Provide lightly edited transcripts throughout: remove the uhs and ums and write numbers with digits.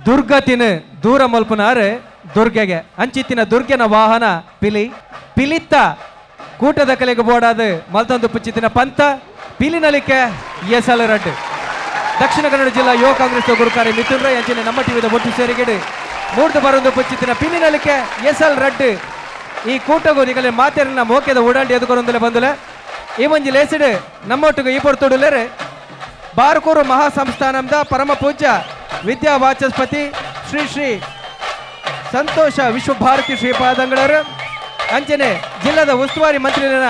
ದುರ್ಗತಿನ ದೂರ ಮಲ್ಪನಾರೆ ದುರ್ಗೆಗೆ ಅಂಚಿತ್ತಿನ ದುರ್ಗೆನ ವಾಹನ ಪಿಲಿತ್ತ ಕೂಟದ ಕಲೆಗೆ ಬೋಡಾದ ಮಲ್ತೊಂದು ಪುಚ್ಚಿತ್ತಿನ ಪಂತ ಪಿಲಿನಲಿಕೆ ಎಸಲ್ ರಡ್ ದಕ್ಷಿಣ ಕನ್ನಡ ಜಿಲ್ಲಾ ಯುವ ಕಾಂಗ್ರೆಸ್ ಗುರುಕಾರಿ ಮಿಥುನ್ ರೈ ಅಂಚನೆ ನಮ್ಮ ಟಿವಿದ ಒಟ್ಟು ಸೇರಿಗೆಡು ಮೂರ್ದು ಬರೊಂದು ಪುಚ್ಚಿತ್ತಿನ ಪಿಲಿನಲಿಕೆ ಎಸಲ್ ರಡ್ ಈ ಕೂಟಗೂ ನಿಗಲೆ ಮಾತೇರಿನ ಮೋಕೆದ ಓಡಾಡಿ ಎದುಕೊಂದಲೆ ಬಂದುಲೆ ಈ ಮಂಜಿ ಲೇಸಿಡ್ ನಮ್ಮೊಟ್ಟಿಗೆ ಈ ಪೊರ್ತುಡುಲೇರೆ ಬಾರ್ಕೂರು ಮಹಾಸಂಸ್ಥಾನದ ಪರಮ ಪೂಜ್ಯ ವಿದ್ಯಾ ವಾಚಸ್ಪತಿ ಶ್ರೀ ಶ್ರೀ ಸಂತೋಷ ವಿಶ್ವಭಾರತಿ ಶ್ರೀಪಾದಂಗಳರು ಅಂಚನೆ ಜಿಲ್ಲಾದ ಉಸ್ತುವಾರಿ ಮಂತ್ರಿನ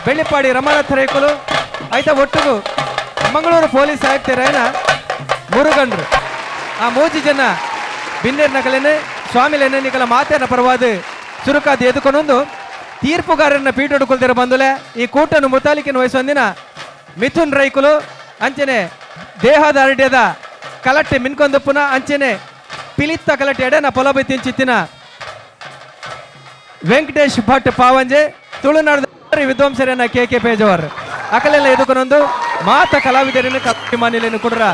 ಬೆಳ್ಳಿಪಾಡಿ ರಮನಾಥ ರೇಕುಲು ಐತ ಒಟ್ಟಿಗೂ ಮಂಗಳೂರು ಪೊಲೀಸ್ ಆಯುಕ್ತರೇನ ಮುರುಗಂಡ್ರು ಆ ಮೂಜಿ ಜನ ಬಿನ್ನೇರ್ ನಗಲೇನೆ ಸ್ವಾಮಿಲೇನೆ ನಿಗಲ ಮಾತೇನ ಪರವಾದ ಚುರುಕಾದ ಎದುಕೊಂಡೊಂದು ತೀರ್ಪುಗಾರರನ್ನ ಪೀಠೊಡುಕೊಳ್ತಿರ ಬಂದುಲೆ ಈ ಕೂಟನ್ನು ಮುತಾಲಿಕೆಯನ್ನು ವಹಿಸೊಂದಿನ ಮಿಥುನ್ ರೈಕುಲು ಅಂಚನೆ ದೇಹದ ಅರಡ್ಯದ ಕಲಟ್ಟೆ ಮಿನ್ಕೊಂದಪ್ಪುನ ಅಂಚನೆ ಪಿಲಿತ್ತ ಕಲಟ್ಟೆ ಎಡೆನ ಪೊಲಬೈ ತಿಂಚಿತ್ತಿನ ವೆಂಕಟೇಶ್ ಭಟ್ ಪಾವಂಜೆ ತುಳುನಾಡು ವಿದ್ವಾಂಸರನ್ನ ಕೆ ಪೇಜವರ್ ಅಕಲೆಲ್ಲ ಎದುಕೊಂಡೊಂದು ಮಾತ ಕಲಾವಿದರನ್ನು ಕಲಾಭಿಮಾನಿಯನ್ನು ಕುಡ್ರ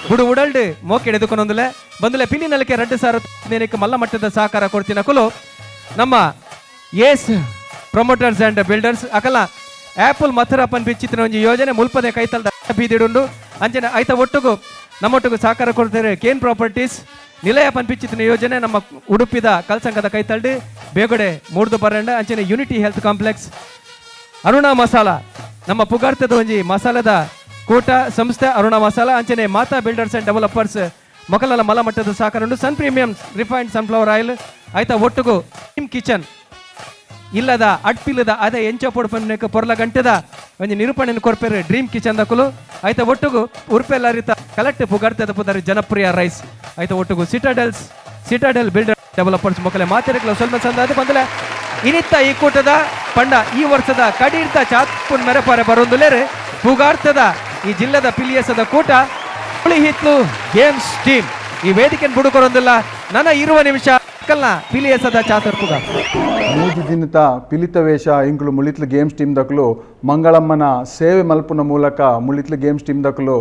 ಬುಡು ಉಡಲ್ಡ್ ಮೋಕೆ ಎದುಕೊಂಡೊಂದುಲೆ ಬಂದುಲೆ ಪಿಲಿನಲಿಕೆ 2000 ಮಲ್ಲ ಮಟ್ಟದ ಸಹಕಾರ ಕೊಡ್ತಿನ ಕುಲು ನಮ್ಮ ಏಸ್ ಪ್ರಮೋಟರ್ಸ್ ಅಂಡ್ ಬಿಲ್ಡರ್ಸ್ ಅಕಲ ಆಪಲ್ ಮಥುರಪ್ಪನ್ ಬಿಚ್ಚಿತ್ತಿನ ಒಂದು ಯೋಜನೆ ಮುಲ್ಪದೆ ಕೈತಲ್ದ ಬೀದಿಡುಂಡು ಅಂಚನೆ ಐತ ಒಟ್ಟಿಗೂ ನಮ್ಮೊಟ್ಟಿಗೂ ಸಹಕಾರ ಕೊಡ್ತಾರೆ ಕೇನ್ ಪ್ರಾಪರ್ಟೀಸ್ ನಿಲಯ ಪನ್ಪಿಚ್ಚಿತ್ತಿನ ಯೋಜನೆ ನಮ್ಮ ಉಡುಪಿದ ಕಲ್ಸಂಗದ ಕೈತಲ್ಡು ಬೇಗಡೆ ಮೂಡ್ದು ಬರಂಡ ಅಂಚನೆ unity health complex Aruna masala ನಮ್ಮ ಪುಗಾರ್ತದ ಒಂಜಿ ಮಸಾಲದ ಕೂಟ ಸಂಸ್ಥೆ ಅರುಣಾ ಮಸಾಲ ಅಂಚನೆ ಮಾತಾ ಬಿಲ್ಡರ್ಸ್ ಅಂಡ್ ಡೆವಲಪರ್ಸ್ ಮೊಕಲಲ ಮಲಮಟ್ಟದ ಸಹಕಾರ ಉಂಡು ಸನ್ ಪ್ರೀಮಿಯಂ ರಿಫೈನ್ಡ್ ಸನ್ಫ್ಲವರ್ ಆಯಿಲ್ ಐತ ಒಟ್ಟಿಗೂ ಡ್ರೀಮ್ ಕಿಚನ್ ಇಲ್ಲದ ಅಡ್ಪಿಲ್ಲದ ಅದೇ ಎಂಚ ಪೊಡ್ಪನ್ನೇಕ ಪೊರ್ಲ ಗಂಟೆದ ಒಂದು ನಿರೂಪಣೆಯನ್ನು ಕೊರ್ಪೇರೆ ಡ್ರೀಮ್ ಕಿಚನ್ ದಕ್ಕಲು ಐತ ಒಟ್ಟಿಗೂ ಉರ್ಪೆಲ್ಲರಿತ ಕಲೆಕ್ಟ್ ಪುಗಾರ್ತದ ಪುದರ್ ಜನಪ್ರಿಯ ರೈಸ್ ಐತ ಒಟ್ಟಿಗೂ ಸಿಟಾಡೆಲ್ ಬಿಲ್ಡರ್ ಡೆವಲಪರ್ಸ್ ಮೊಕಲೆ ಮಾತೆರೆಕ್ಲ ಸ್ವಲ್ಪ ಸಂದಾದ ಬಂದಲೆ ಇನಿತ್ತ ಈ ಕೂಟದ ಪಂಡ ಈ ವರ್ಷದ ಕಡೀರ್ತ ಚಾತ್ಪುನ್ ಮೆರೆಪಾರೆ ಬರೊಂದುಲೇರೆ ಪುಗಾರ್ತದ ಈ ಜಿಲ್ಲೆದ ಪಿಲಿಯಸದ ಕೂಟ ಹಿತ್ಲು ಗೇಮ್ಸ್ ಟೀಮ್ ಈ ವೇದಿಕೆ ಬುಡುಕೊರೊಂದಿಲ್ಲ ನನ್ನ ಇರುವ ನಿಮಿಷ ಪಿಲಿಯಸದ ಚಾತರ್ ಪುಗ 3 ದಿನದ ಪಿಲಿತ ವೇಷ ಇಂಕ್ಲು ಮುಳಿತ್ಲು ಗೇಮ್ಸ್ ಟೀಮ್ ದಕ್ಕಲು ಮಂಗಳಮ್ಮನ ಸೇವೆ ಮಲ್ಪುನ ಮೂಲಕ ಮುಳಿತ್ಲು ಗೇಮ್ಸ್ ಟೀಮ್ ದಕ್ಕಲು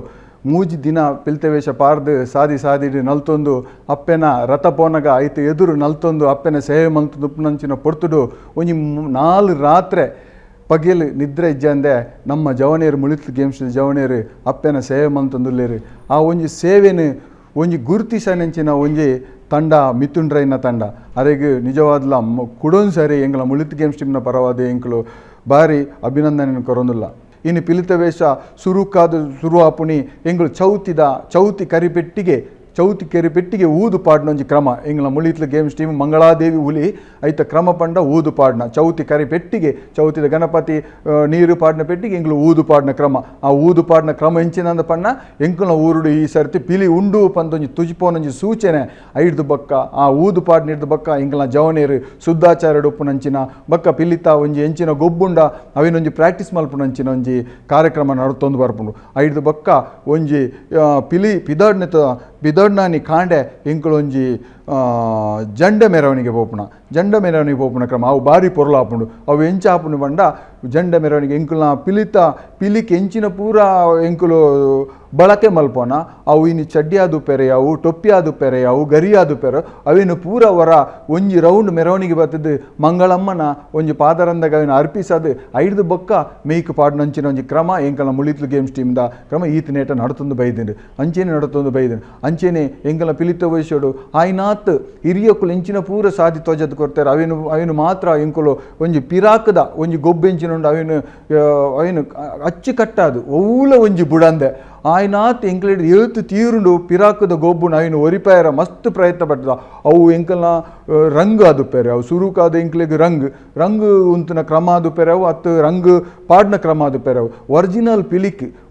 3 ದಿನ ಪಿಲಿತ ವೇಷ ಪಾರ್ದು ಸಾದಿಡಿ ನಲ್ತೊಂದು ಅಪ್ಪೆನ ರಥ ಪೋನಗ ಐತು ಎದುರು ನಲ್ತೊಂದು ಅಪ್ಪೆನ ಸೇವೆ ಮಲ್ತೊಂದು ಉಪ್ಪುನಂಚಿನ ಪೊರ್ತುಡು ಒಂಜಿ 4 ರಾತ್ರೆ ಪಗೆಲು ನಿದ್ರೆ ಇಜ್ಜಂದೆ ನಮ್ಮ ಜವನೇರು ಮುಳಿತ್ಲು ಗೇಮ್ಸ್ ಜವನೇರು ಅಪ್ಪೆನ ಸೇವೆ ಮಲ್ತೊಂದುಲ್ಲೇರು ಆ ಒಂಜಿ ಸೇವೆನು ಒಂಜಿ ಗುರುತಿಸನೆಂಚಿನ ಒಂಜಿ ತಂಡ ಮಿಥುನ್ ರೈನ ತಂಡ ಅರೆಗೆ ನಿಜವಾದ್ಲ ಕುಡೊಂದು ಸರಿ ಎಂಗ್ಲ ಮುಳಿತ್ ಗೇಮ್ಸ್ ಟೀಮ್ನ ಪರವಾದ ಎಂಕ್ಲು ಭಾರಿ ಅಭಿನಂದನೆ ಕೊರೊಂದುಲ್ಲ ಇನ್ನು ಪಿಲಿತ ವೇಷ ಶುರು ಆಪುನಿ ಎಂಗ್ಲು ಚೌತಿ ಕರಿಪೆಟ್ಟಿಗೆ ಊದು ಪಾಡ್ನೊಂಜಿ ಕ್ರಮ ಎಂಗ್ಲ ಮುಳಿತ್ಲು ಗೇಮ್ಸ್ ಟೀಮ್ ಮಂಗಳಾದೇವಿ ಹುಲಿ ಐತ ಕ್ರಮ ಪಂಡ ಊದು ಪಾಡ್ನ ಚೌತಿ ಕರಿಪೆಟ್ಟಿಗೆ ಚೌತಿದ ಗಣಪತಿ ನೀರು ಪಾಡ್ನ ಪೆಟ್ಟಿಗೆ ಎಂಗ್ಲು ಊದು ಪಾಡ್ನ ಕ್ರಮ ಆ ಊದು ಪಾಡ್ನ ಕ್ರಮ ಎಂಚಿನಂದ ಪಣ್ಣ ಎಂಕುಲ ಊರುಡು ಈ ಸರ್ತಿ ಪಿಲಿ ಉಂಡು ಪಂದೊಂಜಿ ತುಜಿಪೋನೊಂಜಿ ಸೂಚನೆ ಐಡ್ದು ಬಕ್ಕ ಆ ಊದು ಪಾಡ್ನ ಹಿಡ್ದು ಬಕ್ಕ ಎಂಕಲ ಜವನೇರು ಶುದ್ಧಾಚಾರ್ಯಡು ಉಪ್ಪುನಂಚಿನ ಬಕ್ಕ ಪಿಲಿತ ಒಂಜಿ ಎಂಚಿನ ಗೊಬ್ಬುಂಡ ಅವಿನೊಂಜಿ ಪ್ರಾಕ್ಟೀಸ್ ಮಲ್ಪುನಂಚಿನ ಒಂಜಿ ಕಾರ್ಯಕ್ರಮ ನಡತೊಂದು ಬರ್ಪುಂಡು ಐಡ್ದು ಬಕ್ಕ ಒಂಜಿ ಪಿಲಿ ಬಿದೋಡ್ನಾನಿ ಕಾಂಡೆ ಎಂಕುಲೊಂಜಿ ಜಂಡ ಮೆರವಣಿಗೆ ಪೋಪುನ ಕ್ರಮ ಅವು ಭಾರಿ ಪೊರ್ಲಾಪುಂಡು ಅವು ಎಂಚ ಆಪುಂಡು ಬಂಡ ಜಂಡ ಮೆರವಣಿಗೆ ಎಂಕುಲ್ನ ಪಿಲಿಕ್ ಎಂಚಿನ ಪೂರ ಎಂಕುಲು ಬಳಕೆ ಮಲ್ಪೋನ ಅವು ಇನ್ನು ಚಡ್ಡಿಯಾದು ಪೆರೆಯವು ಟೊಪ್ಪಿಯಾದು ಪೆರೆಯವು ಗರಿಯಾದು ಪೆರೆ ಅವೇನು ಪೂರ ಹೊರ ಒಂಜಿ ರೌಂಡ್ ಮೆರವಣಿಗೆ ಬರ್ತದೆ ಮಂಗಳಮ್ಮನ ಒಂಜಿ ಪಾದರಂದಾಗ ಅವೇನು ಅರ್ಪಿಸದು ಐದು ಬೊಕ್ಕ ಮೇಯ್ಕ್ ಪಾಡ್ನಂಚಿನ ಒಂಜಿ ಕ್ರಮ ಎಂಕಲ್ನ ಮುಳಿತ್ಲು ಗೇಮ್ಸ್ ಟೀಮ್ದ ಕ್ರಮ ಈತ ನೇಟ ನಡತೊಂದು ಬೈದೇನು ಅಂಚೆನೆ ಎಂಕಲ್ನ ಪಿಲಿತ ವಯಸ್ಸೋಡು ಆಯ್ನಾತ್ ಹಿರಿಯಕ್ಕುಲು ಎಂಚಿನ ಪೂರ ಸಾಧಿ ತ್ವಜದ್ ಕೊಡ್ತಾರೆ ಅವೇನು ಮಾತ್ರ ಎಂಕುಲು ಒಂಜಿ ಪಿರಾಕದ ಒಂಜಿ ಗೊಬ್ಬೆಂಚಿನುಂಡು ಅವೇನು ಅಚ್ಚುಕಟ್ಟಾದು ಒವ್ಲ ಒಂಜಿ ಬುಡಂದೆ ಆಯ್ನಾತ್ ಎಂಕ್ಲೆಡ್ ಎಳ್ತು ತೀರುಂಡು ಪಿರಾಕದ ಗೊಬ್ಬುನ ಅವಿನ ಒರಿಪಾಯರ ಮಸ್ತ್ ಪ್ರಯತ್ನ ಪಟ್ಟದ ಅವು ಎಂಕಲ್ನ ರಂಗ್ ಆದುಪ್ಪೇರೆ ಅವು ಸುರುಕಾದ ಎಂಕ್ಲೆಗ್ ರಂಗ್ ಉಂತನ ಕ್ರಮ ಆದುಪ್ಪೇರೆ ಅವು ಅತ್ತು ರಂಗ್ ಪಾಡ್ನ ಕ್ರಮ ಆದುಪ್ಪೇರೆ ಅವು ಒರಿಜಿನಲ್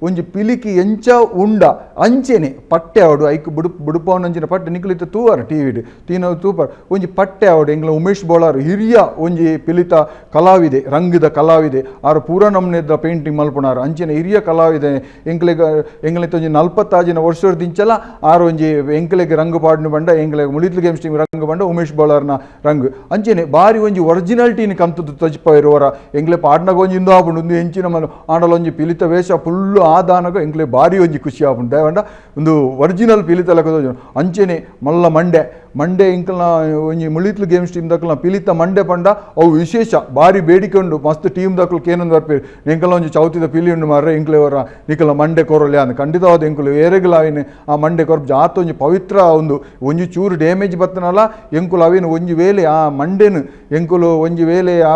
ಒಂಜಿ ಪಿಲಿಕಿ ಎಂಚ ಉಂಡ ಅಂಚೆನೆ ಪಟ್ಟೆ ಆವಡು ಐಕ್ ಬುಡುಪವನಂಚಿನ ಪಟ್ಟೆ ನಿಕ್ಲಿತ ತೂವರ್ ಟಿವಿಡ್ ತೀನವು ತೂಪರ್ ಒಂಜಿ ಪಟ್ಟೆ ಆವಡು ಎಂಗ್ಲ ಉಮೇಶ್ ಬೋಳಾರ್ ಹಿರಿಯ ಒಂಜಿ ಪಿಲಿತ ಕಲಾವಿದೆ ರಂಗದ ಕಲಾವಿದೆ ಆರು ಪೂರ ನಮ್ನೆದ ಪೇಂಟಿಂಗ್ ಮಲ್ಪುನಾರು ಅಂಚೆನೆ ಹಿರಿಯ ಕಲಾವಿದೆ ಎಂಗ್ಲೈತೆ ಒಂಜಿ 40 ವರ್ಷದಿಂಚಲ ಆರು ಒಂಜಿ ಎಂಕ್ಲೆಗ್ ರಂಗು ಪಾಡ್ನು ಬಂಡ ಎಂಕ್ಲೆಗ್ ಮುಳಿತ್ಲು ಗೇಮ್ಸ್ ಟೀಮ್ ರಂಗು ಬಂಡ ಉಮೇಶ್ ಬೌಲರ್ನ ರಂಗು ಅಂಚೆನೆ ಬಾರಿ ಒಂಜಿ ಒರಿಜಿನಾಲಿಟಿನಿ ಕಂತದ್ದು ತಜ್ಪಾಯಿರುವರ ಎಂಕ್ಲೆ ಪಾಡ್ನಾಗ ಒಂಜಿ ಇಂದು ಆಪುಂಡು ಒಂದು ಎಂಚಿನ ಮನ ಆಂಡಲ ಒಂಜಿ ಪಿಲಿತ ವೇಷ ಫುಲ್ಲು ಆದಾನಗ ಎಂಕ್ಲೆ ಬಾರಿ ಒಂಜಿ ಖುಷಿ ಆಪುಂಡು ದಯವಂಡ ಒಂದು ಒರಿಜಿನಲ್ ಪಿಲಿತ ಲೆಕ್ಕ ಅಂಚೆನೆ ಮಲ್ಲ ಮಂಡೆ ಇಂಕಲ್ನ ಒಂಜಿ ಮುಳಿತ್ಲು ಗೇಮ್ಸ್ ಟೀಮ್ ದಕ್ಕಲ್ನ ಪಿಲಿತ ಮಂಡೆ ಪಂಡ ಅವು ವಿಶೇಷ ಬಾರಿ ಬೇಡಿಕೆ ಉಂಡು ಮಸ್ತ್ ಟೀಮ್ ದಕ್ಕಲು ಕೇನೊಂದು ಬರ್ಪೇರು ಎಂಕಲ್ನ ಒಂಜಿ ಚೌತಿದ ಪಿಲಿ ಉಂಡು ಮಾರ್ರೆ ಇಂಕ್ಲೆವರ ನಿಕಲ್ನ ಮಂಡೆ ಕೊರಲೆ ಅಂದ್ ಖಂಡಿತವಾದ ಎಂಕುಲು ಏರೆಗ್ಲ ಅವಿನ ಆ ಮಂಡೆ ಕೊರಪು ಜಾತ ಒಂಜಿ ಪವಿತ್ರ ಒಂಜಿ ಚೂರು ಡ್ಯಾಮೇಜ್ ಬತ್ತನಲ್ಲ ಎಂಕುಲು ಅವಿನ ಒಂಜಿ ವೇಳೆ ಆ ಮಂಡೆನು ಎಂಕುಲು ಒಂಜಿ ವೇಳೆ ಆ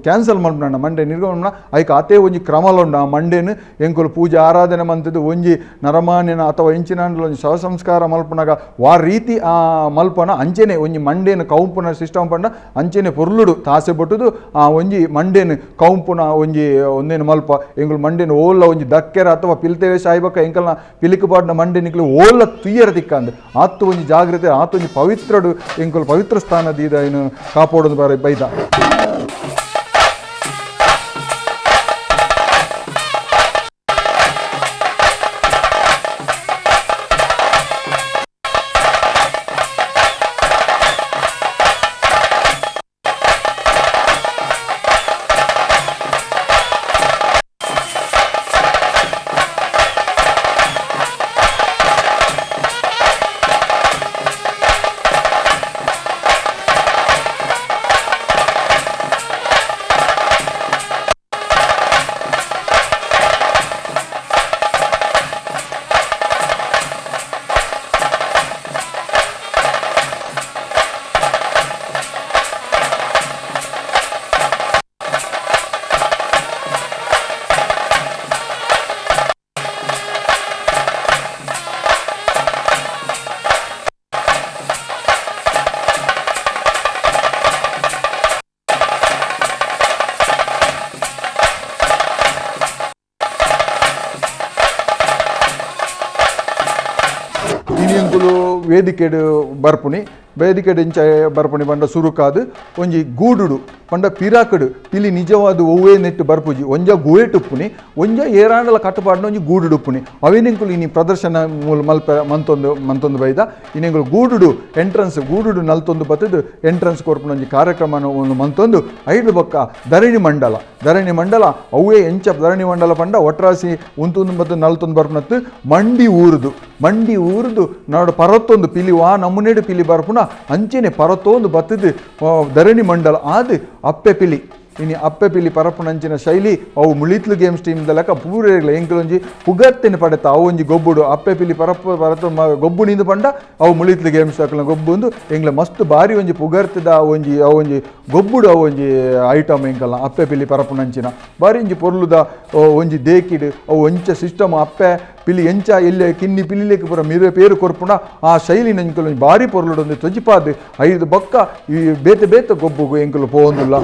ಕ್ಯಾನ್ಸಲ್ ಮಾಡ್ಬಿಡ ಮಂಡೆ ನಿರ್ಗಮನ ಐಕ ಅತೇ ಒಂಜಿ ಕ್ರಮಲ ಉಂಡು ಆ ಮಂಡೆನು ಎಂಕುಲು ಪೂಜೆ ಆರಾಧನೆ ಮಂತದ್ದು ಒಂಜಿ ನರಮಾನ್ಯನ ಅಥವಾ ಎಂಚಿನ ಒಂಜಿ ಶವ ಸಂಸ್ಕಾರ ಮಲ್ಪನಾಗ ವಾ ರೀತಿ ಆ ಮಲ್ಪ ಅಂಚೆನೆ ಒಂಜಿ ಮಂಡೇನ ಕೌಂಪುನ ಸಿಸ್ಟಮ್ ಪಂಡ ಅಂಚೆನೆ ಪೊರ್ಲುಡು ತಾಸೆ ಬಟ್ಟುದು ಆ ಒಂಜಿ ಮಂಡೇನು ಕೌಂಪುನ ಒಂಜಿ ಒಂದೇನು ಮಲ್ಪ ಎಂಕುಲು ಮಂಡೇನು ಓಲ್ಲ ಒಂಜಿ ದಕ್ಕೆರ ಅಥವಾ ಪಿಲ್ತೆವೇಶ ಆಯ್ಬಕ್ಕ ಎಂಕಲ್ನ ಪಿಲಿಕು ಪಾಡ್ನ ಮಂಡೆ ನಿಕ್ಲು ಓಲ್ಲ ತುಯ್ಯರ ತಿಕ್ಕಂದು ಆತು ಒಂಜಿ ಜಾಗ್ರತೆ ಆತು ಒಂಜಿ ಪವಿತ್ರಡು ಎಂಕುಲು ಪವಿತ್ರ ಸ್ಥಾನದ ಇನ್ನು ಕಾಪಾಡೋದು ಬಾರಿ ಬೈದ ವೇದಿಕೆಡು ಬರ್ಪುನಿ ವೇದಿಕೆಡು ಇಂಚ ಬರ್ಪುನಿ ಪಂಡ ಸುರುಕಾದು ಒಂಜಿ ಗೂಡುಡು ಪಂಡ ಪಿರಾಕಡು ಪಿಲಿ ನಿಜವಾದ ಒವ್ವೇ ನೆಟ್ಟು ಬರ್ಪುಜಿ ಒಂಜ ಗುವೇಟುಪ್ಪುನಿ ಒಂಜ ಏರಾಂಡಲ ಕಟ್ಟುಪಾಡಿನ ಒಂಜಿ ಗೂಡುಡುಪ್ಪುನಿ ಅವೇನೆಂಕುಲು ಇನಿ ಪ್ರದರ್ಶನ ಮಲ್ಪ ಮಂತೊಂದು ಬೈದ ಇನ್ನೆಂಕುಲು ಗೂಡುಡು ಎಂಟ್ರೆನ್ಸ್ ಗೂಡುಡು ನಲ್ತೊಂದು ಬತ್ತದು ಎಂಟ್ರೆನ್ಸ್ ಕೊರ್ಪುನ ಒಂಜಿ ಕಾರ್ಯಕ್ರಮ ಒಂದು ಮಂತೊಂದು ಐದು ಬೊಕ್ಕ ಧರಣಿ ಮಂಡಲ ಅವೇ ಎಂಚ ಧರಣಿ ಮಂಡಲ ಪಂಡ ಒಟ್ರಾಸಿ ಉಂತೊಂದು ಬತ್ತು ನಲ್ತೊಂದು ಬರ್ಪುನತ್ತು ಮಂಡಿ ಊರುದು ನಾಡು ಪರತ್ತೊಂದು ಪಿಲಿ ವಾ ನಮ್ಮನೇಡು ಪಿಲಿ ಬರ್ಪುನ ಅಂಚೆನೆ ಪರತ್ತೊಂದು ಬತ್ತದು ಧರಣಿ ಮಂಡಲ ಆದು ಅಪ್ಪೆ ಪಿಲಿ ಇನ್ನು ಅಪ್ಪೆ ಪಿಲಿ ಪರಪುನಂಚಿನ ಶೈಲಿ ಅವು ಮುಳಿತ್ಲು ಗೇಮ್ಸ್ ಟೀಮ್ದ ಲೆಕ್ಕ ಪೂರೇಗ್ಲ ಎಂಕಲೊಂಜಿ ಪುಗರ್ತೆನೆ ಪಡೆತ ಅವು ಒಂಜಿ ಗೊಬ್ಬುಡು ಅಪ್ಪೆ ಪಿಲಿ ಪರತ ಗೊಬ್ಬು ನಿಂದು ಪಂಡ ಅವು ಮುಳಿತ್ಲು ಗೇಮ್ಸ್ ಹಾಕಲ ಗೊಬ್ಬುಂದು ಎಂಗ್ಲ ಮಸ್ತ್ ಬಾರಿ ಒಂಜಿ ಪುಗರ್ತಿದ ಅವು ಗೊಬ್ಬುಡು ಅವು ಒಂಜಿ ಐಟಮ್ ಎಂಕಲ್ನ ಅಪ್ಪೆ ಪಿಲಿ ಪರಪುನಂಚಿನ ಬಾರಿ ಒಂಜಿ ಪೊರ್ಲುದ ಒಂಜಿ ದೇಕಿಡು ಅವು ಒಂಚ ಸಿಸ್ಟಮ್ ಅಪ್ಪೆ ಪಿಲಿ ಎಂಚ ಎಲ್ಲೆ ಕಿನ್ನಿ ಪಿಲಿಲೆಕ್ ಪೂರ ಮಿರೆ ಪೇರು ಕೊರ್ಪುಣ ಆ ಶೈಲಿ ಎಂಕಲು ಬಾರಿ ಪೊರ್ಲುಡೊಂದು ತೊಜಿಪಾದು ಐದು ಬೊಕ್ಕ ಈ ಬೇತೆ ಗೊಬ್ಬುಗು ಎಂಕಲು ಪೋಂದುಲ್ಲ.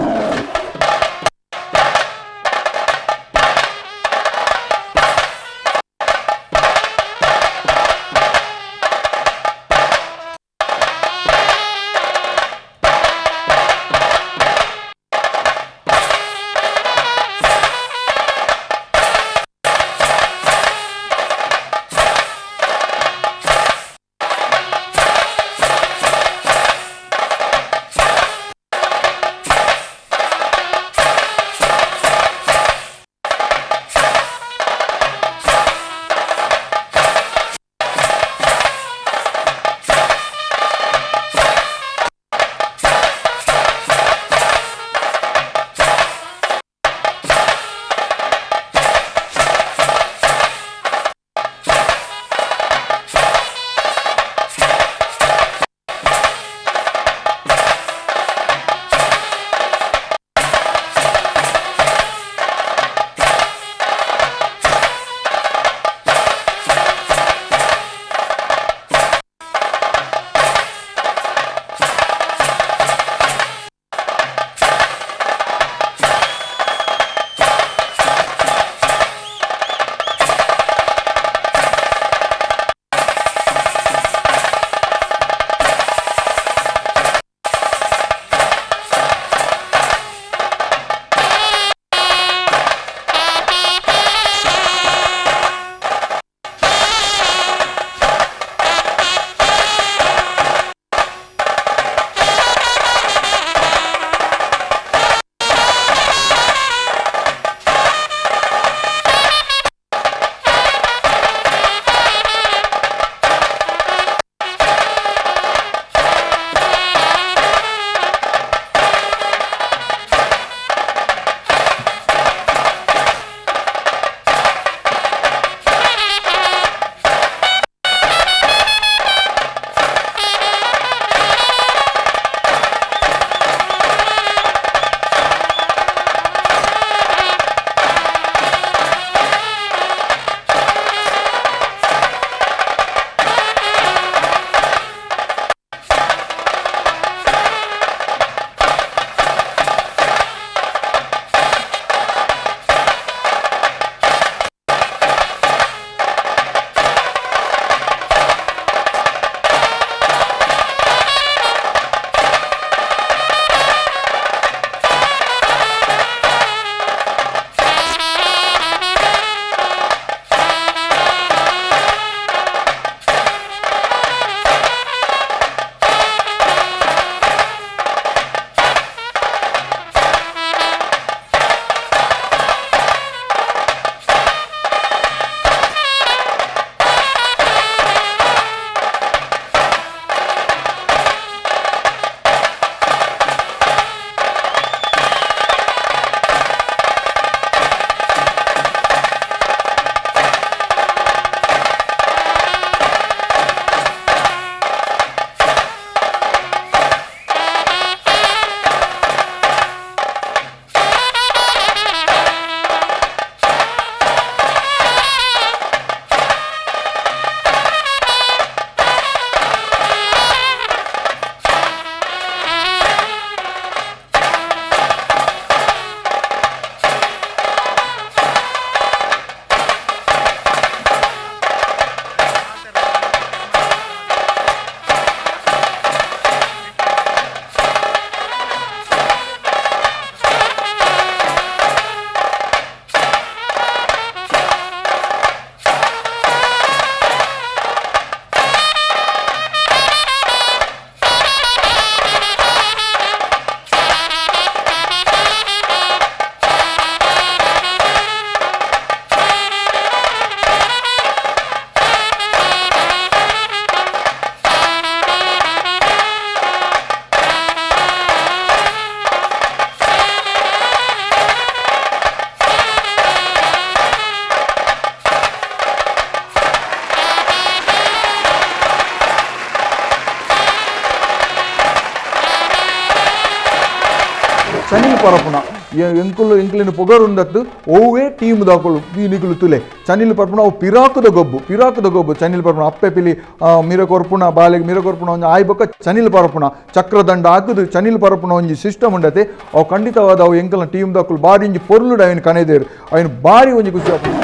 ಚನಿಲ್ ಪರಪುನ ಎಂಕ್ಲಿನ ಪೊಗರು ಉಂದತ್ತು ಓವೇ ಟೀಮ್ ದಾಕುಲು ನಿಕುಲು ತುಲೆ ಚನಿಲ್ ಪರಪುನ ಅವು ಪಿರಾಕುದ ಗೊಬ್ಬು ಚನಿಲ್ ಪರಪುನ ಅಪ್ಪೆ ಪಿಲಿ ಮಿರ ಕೊರ್ಪುನ ಬಾಲೆಗೆ ಮಿರ ಕೊರ್ಪುನ ಒಂಜಿ ಆಯ್ಬೊಕ್ಕ ಚನಿಲ್ ಪರಪುನ ಚಕ್ರದಂಡ ಹಾಕುದು ಚನಿಲ್ ಪರಪುನ ಒಂಜಿ ಸಿಸ್ಟಮ್ ಉಂಡತೆ ಅವು ಖಂಡಿತವಾದ ಅವು ಎಂಕಲ್ನ ಟೀಮ್ ದಾಕುಲು ಬಾರಿ ಒಂಜಿ ಪೊರ್ಲುಡು ಅವನು ಕನೆದೇರು ಅವನು ಬಾರಿ ಒಂಜಿ ಖುಷಿ ಆಗ್ತದೆ.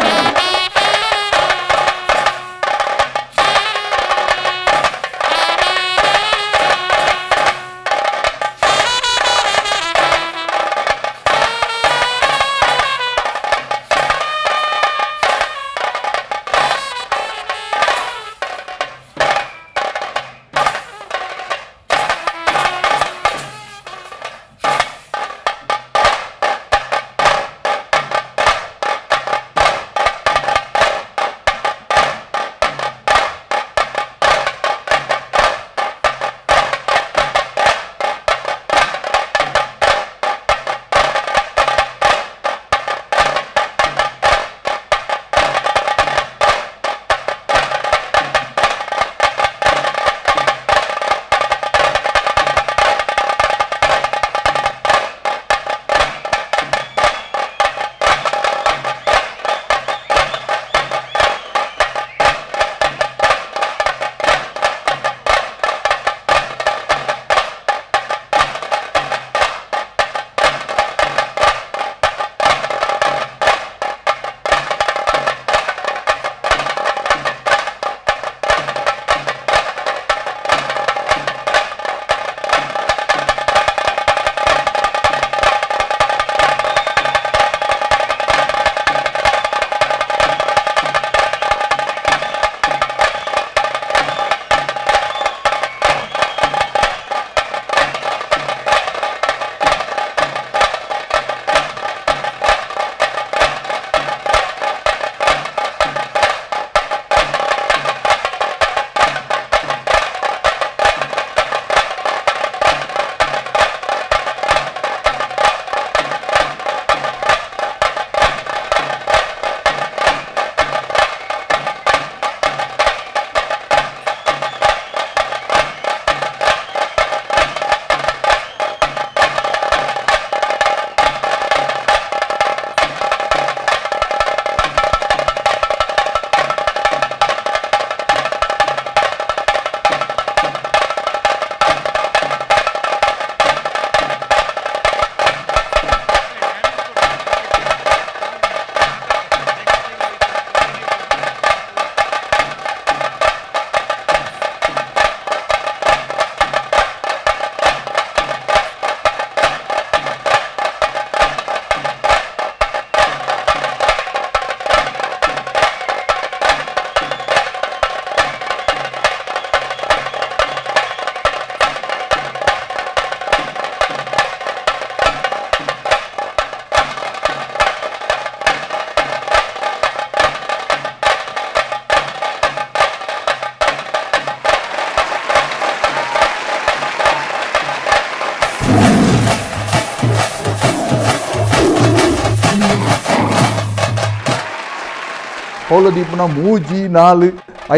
ಪೌಲದೀಪನ ಮೂಜಿ ನಾಲ್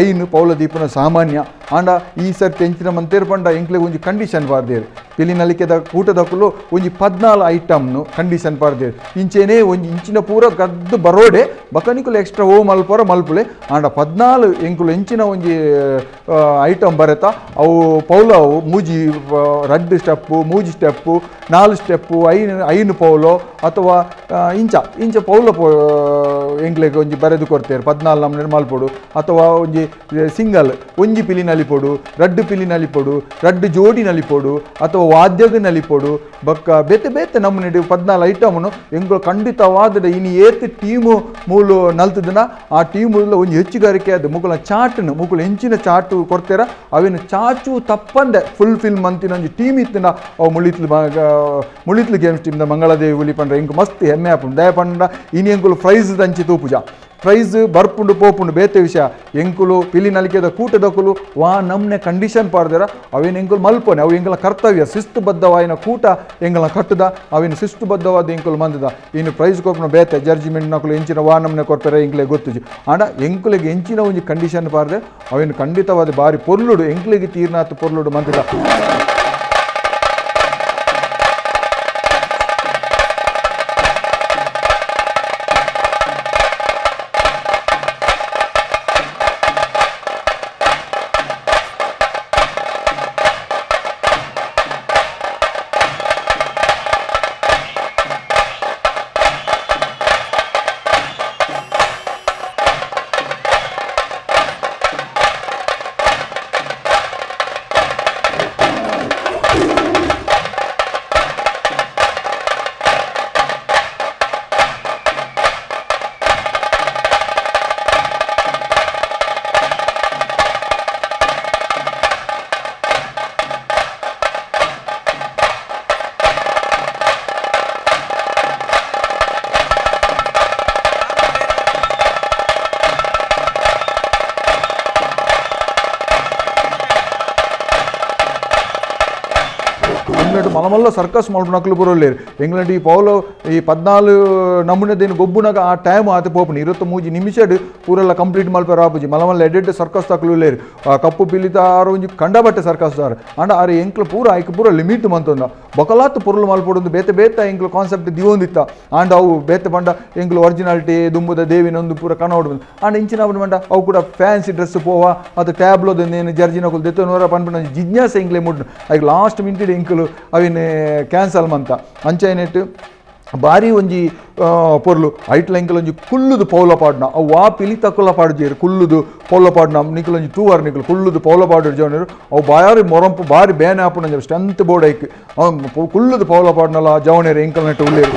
ಐನು ಪೌಲದೀಪನ ಸಾಮಾನ್ಯ ಆಂಡ ಈ ಸರ್ತಿ ಎಂಚಿನ ಮಂತೇರು ಪಂಡ ಎಂಕ್ಲೆಗ್ ಒಂಜಿ ಕಂಡೀಷನ್ ಪಾರ್ದೇರು ಪಿಲಿನಲಿಕೆದ ಕೂಟದಕ್ಕಲು ಒಂಜಿ 14 ಐಟಮ್ನು ಕಂಡೀಷನ್ ಪಾರ್ದೇರು ಇಂಚೇನೆ ಒಂಜಿ ಇಂಚಿನ ಪೂರ ಗದ್ದು ಬರೋಡೆ ಬಕನಿಕುಲು ಎಕ್ಸ್ಟ್ರಾ ಓ ಮಲ್ಪರ ಮಲ್ಪುಲೆ ಆಂಡ 14 ಎಂಕುಲು ಎಂಚಿನ ಒಂಜಿ ಐಟಮ್ ಬರೆತ ಅವು ಪೌಲ ಅವು ಮೂಜಿ ರಡ್ಡು ಸ್ಟೆಪ್ಪು ಮೂಜಿ ಸ್ಟೆಪ್ಪು 4 ಸ್ಟೆಪ್ಪು ಐನು ಪೌಲೋ ಅಥವಾ ಇಂಚ ಪೌಲ ಎಂಕ್ಲೆಗ್ ಒಂಜಿ ಬರೆದು ಕೊಡ್ತೇರು 14 ನಮ್ನೆ ಮಲ್ಪೊಡು ಅಥವಾ ಒಂಜಿ ಸಿಂಗಲ್ ಒಂಜಿ ಪಿಲಿನಲ್ಲಿ ಪೊಡು ರಡ್ಡು ಪಿಲಿನಲ್ಲಿ ಪೊಡು ರಡ್ಡು ಜೋಡಿನಲ್ಲಿ ಪೊಡು ಅಥವಾ ವಾದ್ಯಗನಲ್ಲಿ ಪೊಡು ಬಕ್ಕ ಬೇತೆ ಬೇತೆ ನಮ್ಮನೆ 14 ಐಟಮ್ನು ಎಂಗಳು ಖಂಡಿತವಾದ ಇನ್ನು ಏತ್ ಟೀಮು ಮೂಲು ನಲ್ತದನ ಆ ಟೀಮು ಒಂಜಿ ಹೆಚ್ಚುಗಾರಿಕೆ ಅದು ಮುಕುಲ ಚಾಟ್ನು ಮುಕುಲು ಹೆಂಚಿನ ಚಾಟು ಕೊಡ್ತೇರ ಅವೇನು ಚಾಚು ತಪ್ಪಂದೆ ಫುಲ್ಫಿಲ್ ಮಂತಿನ ಒಂಜಿ ಟೀಮ್ ಇತ್ತಿನ ಅವು ಮುಳಿತ್ಲು ಗೇಮ್ಸ್ ಟೀಮ್ದ ಮಂಗಳದೇವಿ ಉಲಿ ಪಂಡ್ರೆ ಎಂಕು ಮಸ್ತ್ ಹೆಮ್ಮೆ ಆಪುಂಡು ದಯ ಪಂಡ ಇನ್ನು ಎಂಕುಲು ಪ್ರೈಸ್ ದಂಚಿ ತೂಪುಜ ಪ್ರೈಸ್ ಬರ್ಪುಂಡು ಪೋಪುಂಡು ಬೇತೆ ವಿಷಯ ಎಂಕುಲು ಪಿಲಿ ನಲಿಕೆದ ಕೂಟದಕುಲು ವಾ ನಮ್ನೆ ಕಂಡೀಷನ್ ಪಾಡ್ದಾರ ಅವೇನು ಎಂಕುಲು ಮಲ್ಪನೆ ಅವು ಎಂಕಲ ಕರ್ತವ್ಯ ಶಿಸ್ತುಬದ್ಧವಾಯಿನ ಕೂಟ ಎಂಕಲ ಕಟ್ಟದ ಅವೇನು ಶಿಸ್ತುಬದ್ಧವಾದ ಎಂಕುಲು ಮಂದದ ಇನ್ನು ಪ್ರೈಸ್ ಕೊಪ್ಪನ ಬೇತೆ ಜಡ್ಜ್ಮೆಂಟ್ ನಕಲು ಎಂಚಿನ ವಾ ನಮ್ನೆ ಕೊಡ್ತಾರೆ ಎಂಕ್ಲೆ ಗೊತ್ತುಜಿ ಆಂಡ ಎಂಕುಲಿಗೆ ಎಂಚಿನ ಒಂಜಿ ಕಂಡೀಷನ್ ಪಾಡ್ದೆ ಅವೇನು ಖಂಡಿತವಾದ ಬಾರಿ ಪೊರ್ಲುಡು ಎಂಕ್ಲಿಗೆ ತೀರ್ನಾತ್ ಪೊರ್ಲುಡು ಮಂದದ ಎಂಗ್ಲೆಂಡ್ ಮಲ್ಲ ಸರ್ಕಸ್ ಮಲ್ಪನಕ್ಲು ಬರೋಲ್ಲೇರು ಎಂಗ್ಲೆಂಡ್ ಈ ಪೌಲು ಈ 14 ನಮೂನೆದೇನು ಗೊಬ್ಬುನಾಗ ಆ ಟೈಮ್ ಆತ ಪೋಪುನಿ 23 ನಿಮಿಷಡ್ ಪೂರೆಲ್ಲ ಕಂಪ್ಲೀಟ್ ಮಲ್ಪರ ಆಪುಜಿ ಮಲ್ಲ ಎಡೆಡ್ ಸರ್ಕಸ್ ತಕ್ಲು ಲೇರು ಕಪ್ಪು ಪಿಲಿತ ಆರು ಒಂಜಿ ಕಂಡಬಟ್ಟೆ ಸರ್ಕಸ್ ದಾರು ಅಂಡ ಆರು ಎಂಕ್ಲು ಪೂರ ಐಕ್ ಪೂರ ಲಿಮಿಟ್ ಮಂತೊಂದ ಬೊಕಲಾತ್ ಪುರುಳು ಮಲ್ಪೊಡು ಬೇತೆ ಬೇತೆ ಎಂಕ್ಲು ಕಾನ್ಸೆಪ್ಟ್ ದಿವೊಂದಿತ್ತ ಆಂಡ ಅವು ಬೇತೆ ಪಂಡ ಎಂಕ್ಲು ಒರಿಜಿನಾಲಿಟಿ ದುಂಬುದ ದೇವಿನೊಂದು ಪೂರ ಕನೋಡು ಆಂಡ ಇಂಚಿನ ಮಂಡ ಅವು ಕೂಡ ಫ್ಯಾನ್ಸಿ ಡ್ರೆಸ್ ಪೋವ ಅದು ಟ್ಯಾಬ್ಲೋದೇನು ಜರ್ಜಿನಕುಲು ದೆತ್ತನೂರ ಪನ್ಪುನ ಜಿಜ್ಞಾಸೆ ಎಂಕ್ಲೆ ಮುಡ್ಡು ಐಕ್ ಲಾಸ್ಟ್ ಮಿನಿಟ್ ಎಂಕ್ಲು ಅವಿನ ಕ್ಯಾನ್ಸಲ್ ಮಂತ ಅಂಚೈನೆಟ್ಟು ಭಾರಿ ಒಂಜಿ ಪೊರ್ಲು ಐಟ್ಲ ಎಂಕಲ್ ಒಂಜಿ ಕುಲ್ಲುದು ಪೌಲ ಪಾಡ್ನ ಅವು ಆ ಪಿಲಿ ತಕ್ಕಲ ಪಾಡ್ಜೇರು ಕುಲ್ಲುದು ಪೌಲ ಪಾಡ್ನ ನಿಕಲ್ ಒಂಜಿ 2 hour ನಿಕಲ್ ಕುಲ್ಲುದು ಪೌಲ ಪಾಡು ಜೋನರು ಅವು ಬಾರಿ ಮೊರಂಪು ಬಾರಿ ಬೇನೆ ಆಪುನ ಸ್ಟ್ರೆಂತ್ ಬೋರ್ಡ್ ಐಕ್ ಕುಲ್ಲುದು ಪೌಲ ಪಾಡ್ನಲ್ಲ ಜವನೇರು ಎಂಕಲ್ ನೆಟ್ಟು ಉಳ್ಳೇರು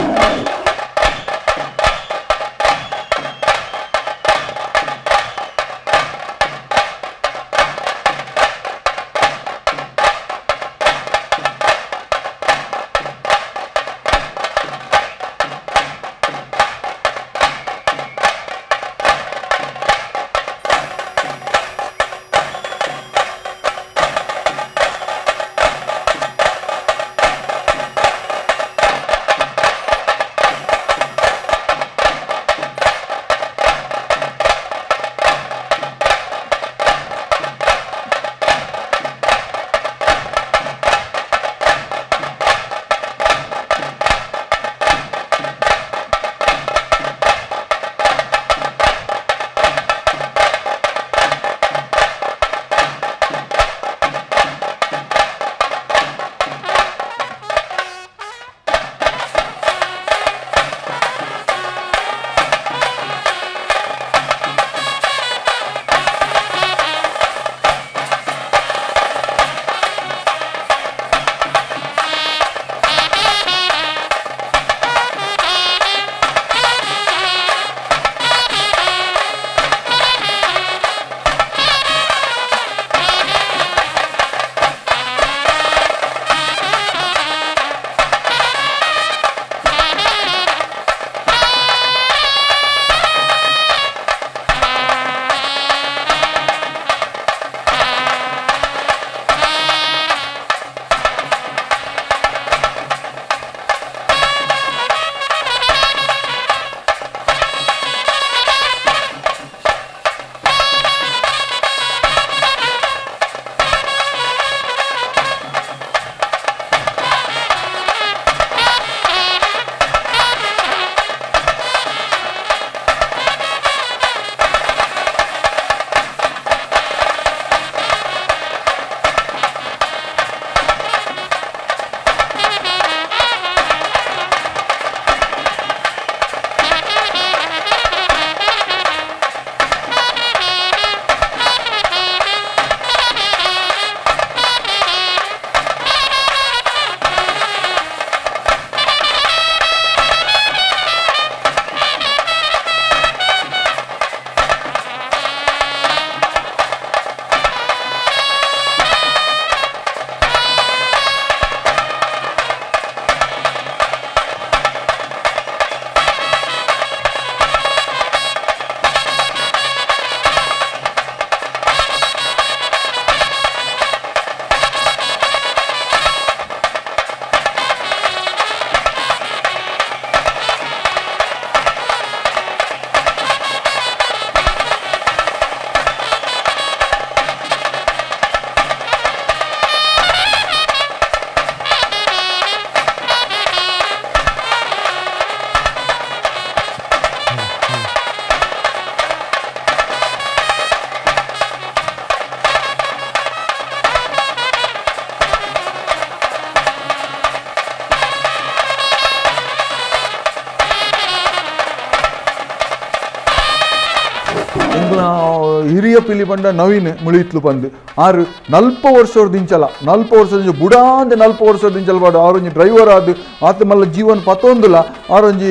ಹಿರಿಯ ಪಿಲಿ ಪಂಡ ನವೀನ್ ಮುಳಿತ್ಲು ಬಂದು ಆರು 40 ವರ್ಷದಿಂಚಲ 40 ವರ್ಷದ ಬುಡಾಂದೆ 40 ವರ್ಷದಿಂಚಲ ಬಾಡು ಆರೊಂಜಿ ಡ್ರೈವರ್ ಆದು ಆತ ಮಲ್ಲ ಜೀವನ ಪತ್ತೊಂದುಲ ಆರೊಂಜಿ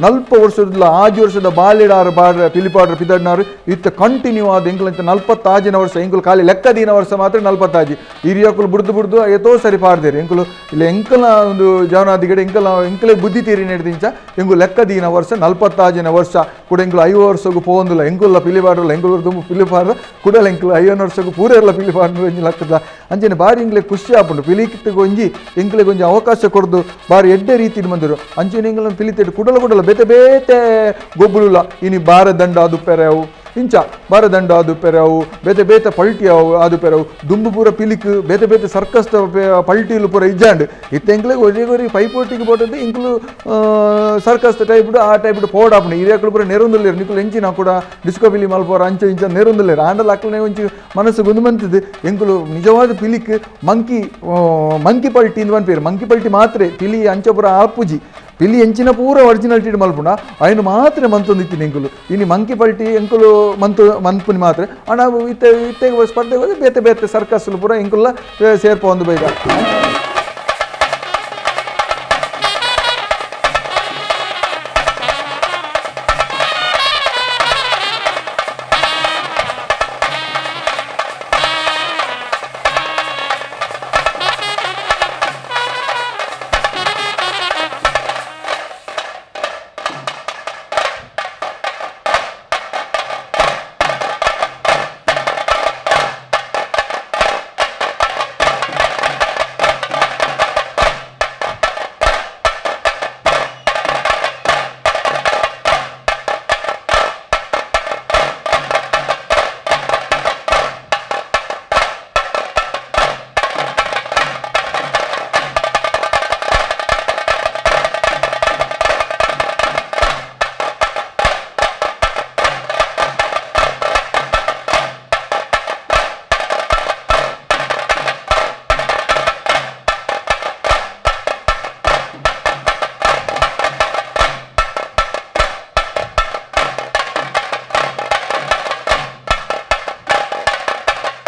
40 ವರ್ಷದ 5 ವರ್ಷದ ಬಾಲಿಡಾರು ಬಾಡ್ರ ಪಿಲಿಪಾಡ್ರ ಪಿದಡ್ನಾರು ಇತ್ತ ಕಂಟಿನ್ಯೂ ಆದ ಎಂಕ್ಲಂತ 40 ವರ್ಷ ಎಂಕುಲು ಖಾಲಿ ಲೆಕ್ಕದೀನ ವರ್ಷ ಮಾತ್ರ 40 ಹಿರಿಯಕುಲು ಬುಡ್ದು ಎತೋ ಸರಿ ಪಾಡ್ದೇರಿ ಎಂಕುಲು ಇಲ್ಲ ಎಂಕಲ ಒಂದು ಜವನಾದಿಗಡೆ ಎಂಕಲೆ ಬುದ್ಧಿ ತೀರಿ ನಡೆದಿಂಚ ಎಂಕು ಲೆಕ್ಕದೀನ ವರ್ಷ 40 ವರ್ಷ ಕೂಡ ಎಂಕುಲು 5 ವರ್ಷಗೂ ಪೋಂದುಲ ಎಂಕುಲ್ಲ ಪಿಲಿಪಾಡ್ರಲ್ಲ ಎಂಕುಲು ತುಂಬ ಪಾರ ಕುಡಲ ಎಂಕ್ಲು 5 ವರ್ಷಕ್ಕೂ ಪೂರ ಎಲ್ಲ ಪಿಲಿ ಪಾಡ್ದು ಒಂಜಿ ಲಕ್ಕದ ಅಂಚನೆ ಬಾರಿ ಎಂಕ್ಲೆ ಖುಷಿ ಆಪುಂಡು ಪಿಲಿಕಿಟ್ಟಿಗೆ ಒಂಜಿ ಎಂಕ್ಲೆಗೆ ಒಂಜಿ ಅವಕಾಶ ಕೊಡ್ದು ಬಾರಿ ಎಡ್ಡೆ ರೀತಿಡ್ ಬಂದರು ಅಂಚನೆ ಎಂಗ್ಲನ್ನು ಪಿಲಿತೆಡ್ ಕುಡಲ ಬೇತೆ ಬೇತೆ ಗೊಬ್ಬುಲ ಇನಿ ಬಾರದಂಡ ಅದು ಪೆರೆವು ಇಂಚ ಬಾರದಂಡ ಅದು ಪೆರವು ಬೇತೆ ಬೇತೆ ಪಲ್ಟಿ ಅದು ಪೆರವು ದುಂಬು ಪೂರ ಪಿಲಿಕ್ ಬೇತೆ ಬೇತೆ ಸರ್ಕಸ್ ಪಲ್ಟಿಲು ಪೂರ ಇಜ್ಜಾಂಡ್ ಇತ್ತೆಂಕ್ಲೆಗೆ ಒರಿ ಪೈಪೋಟಿಗೆ ಪೋಟದ್ದು ಇಂಕ್ಲು ಸರ್ಕಸ್ ಟೈಪ್ ಆ ಟೈಪ್ ಪೋಡಾಪುಂಡು ಹಿರಿಯಕ್ಕಳು ಪೂರ ನೆರೊಂದುಲ್ಲೇರು ನಿಕ್ಲು ಎಂಚಿನ ಕೂಡ ಡಿಸ್ಕೋ ಪಿಲಿ ಮಲ್ಪೋರ ಅಂಚ ಇಂಚ ನೆರೊಂದುಲ್ಲೇರು ಆಂಡಲ್ ಅಕ್ಕಳನೆ ಒಂಚಿ ಮನಸ್ಸು ಗುಂದುಮಂತದ್ದು ಎಂಕ್ಲು ನಿಜವಾದ ಪಿಲಿಕ್ ಮಂಕಿ ಪಲ್ಟಿ ಇಂದು ಪನ್ಪೇರು ಮಂಕಿ ಪಲ್ಟಿ ಮಾತ್ರ ಪಿಲಿ ಅಂಚ ಪೂರ ಆಪುಜಿ ಪಿಲಿ ಎಂಚಿನ ಪೂರ ಒರಿಜಿನಾಲಿಟಿ ಮಲ್ಪುಂಡ ಅಯ್ನು ಮಾತ್ರ ಮಂತೊಂದಿತ್ತಿನ ಎಂಕುಲು ಇನಿ ಮಂಕಿ ಪಲ್ಟಿ ಎಂಕುಲು ಮನ್ಪುನಿ ಮಾತ್ರ ಅಣ್ಣ ಇತ್ತೆ ಸ್ಪರ್ಧೆ ಹೋದ್ರೆ ಬೇತೆ ಬೇತೆ ಸರ್ಕಸ್ಲು ಪೂರ ಎಂಕುಲ್ಲ ಸೇರ್ಪೊಂದು ಬೈದ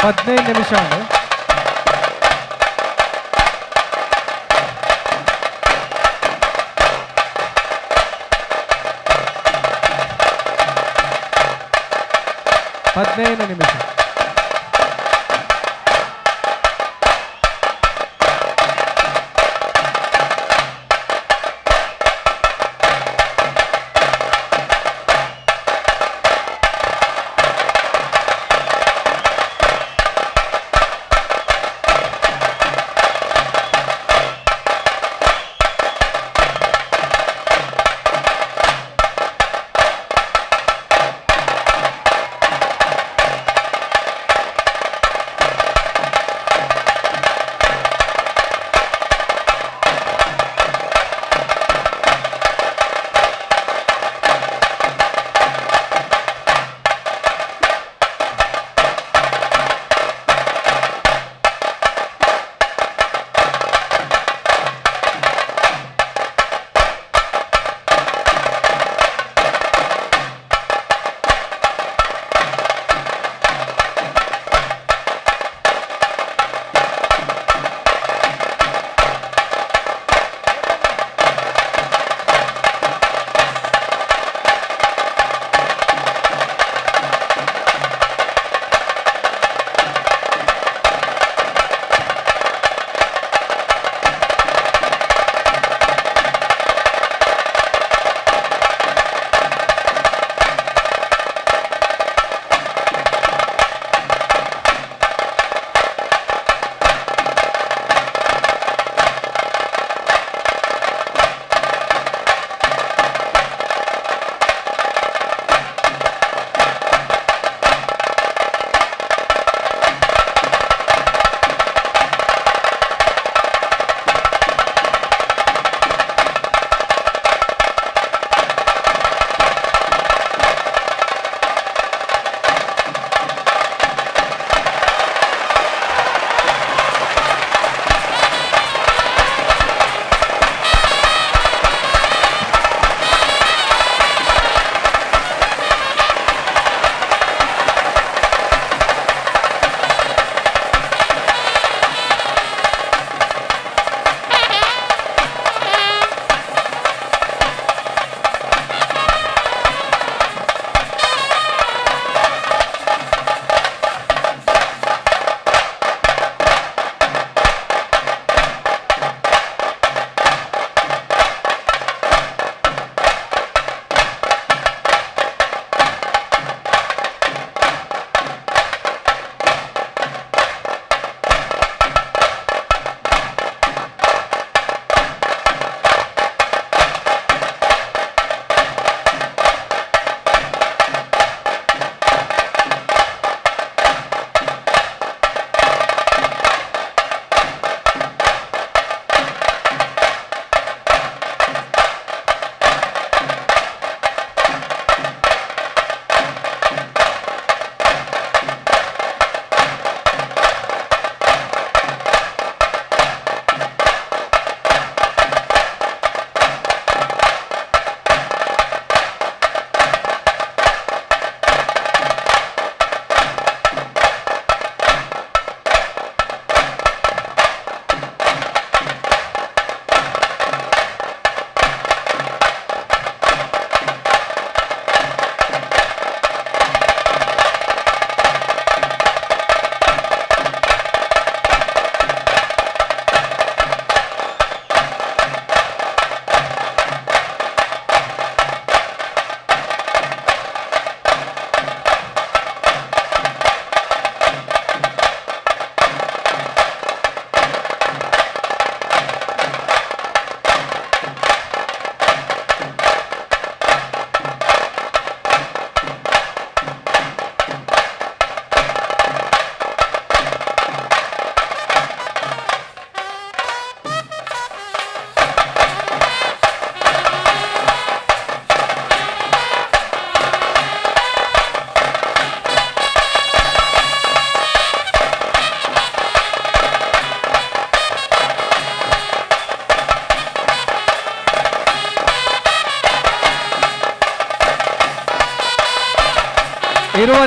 ಹದಿನೈದು ನಿಮಿಷ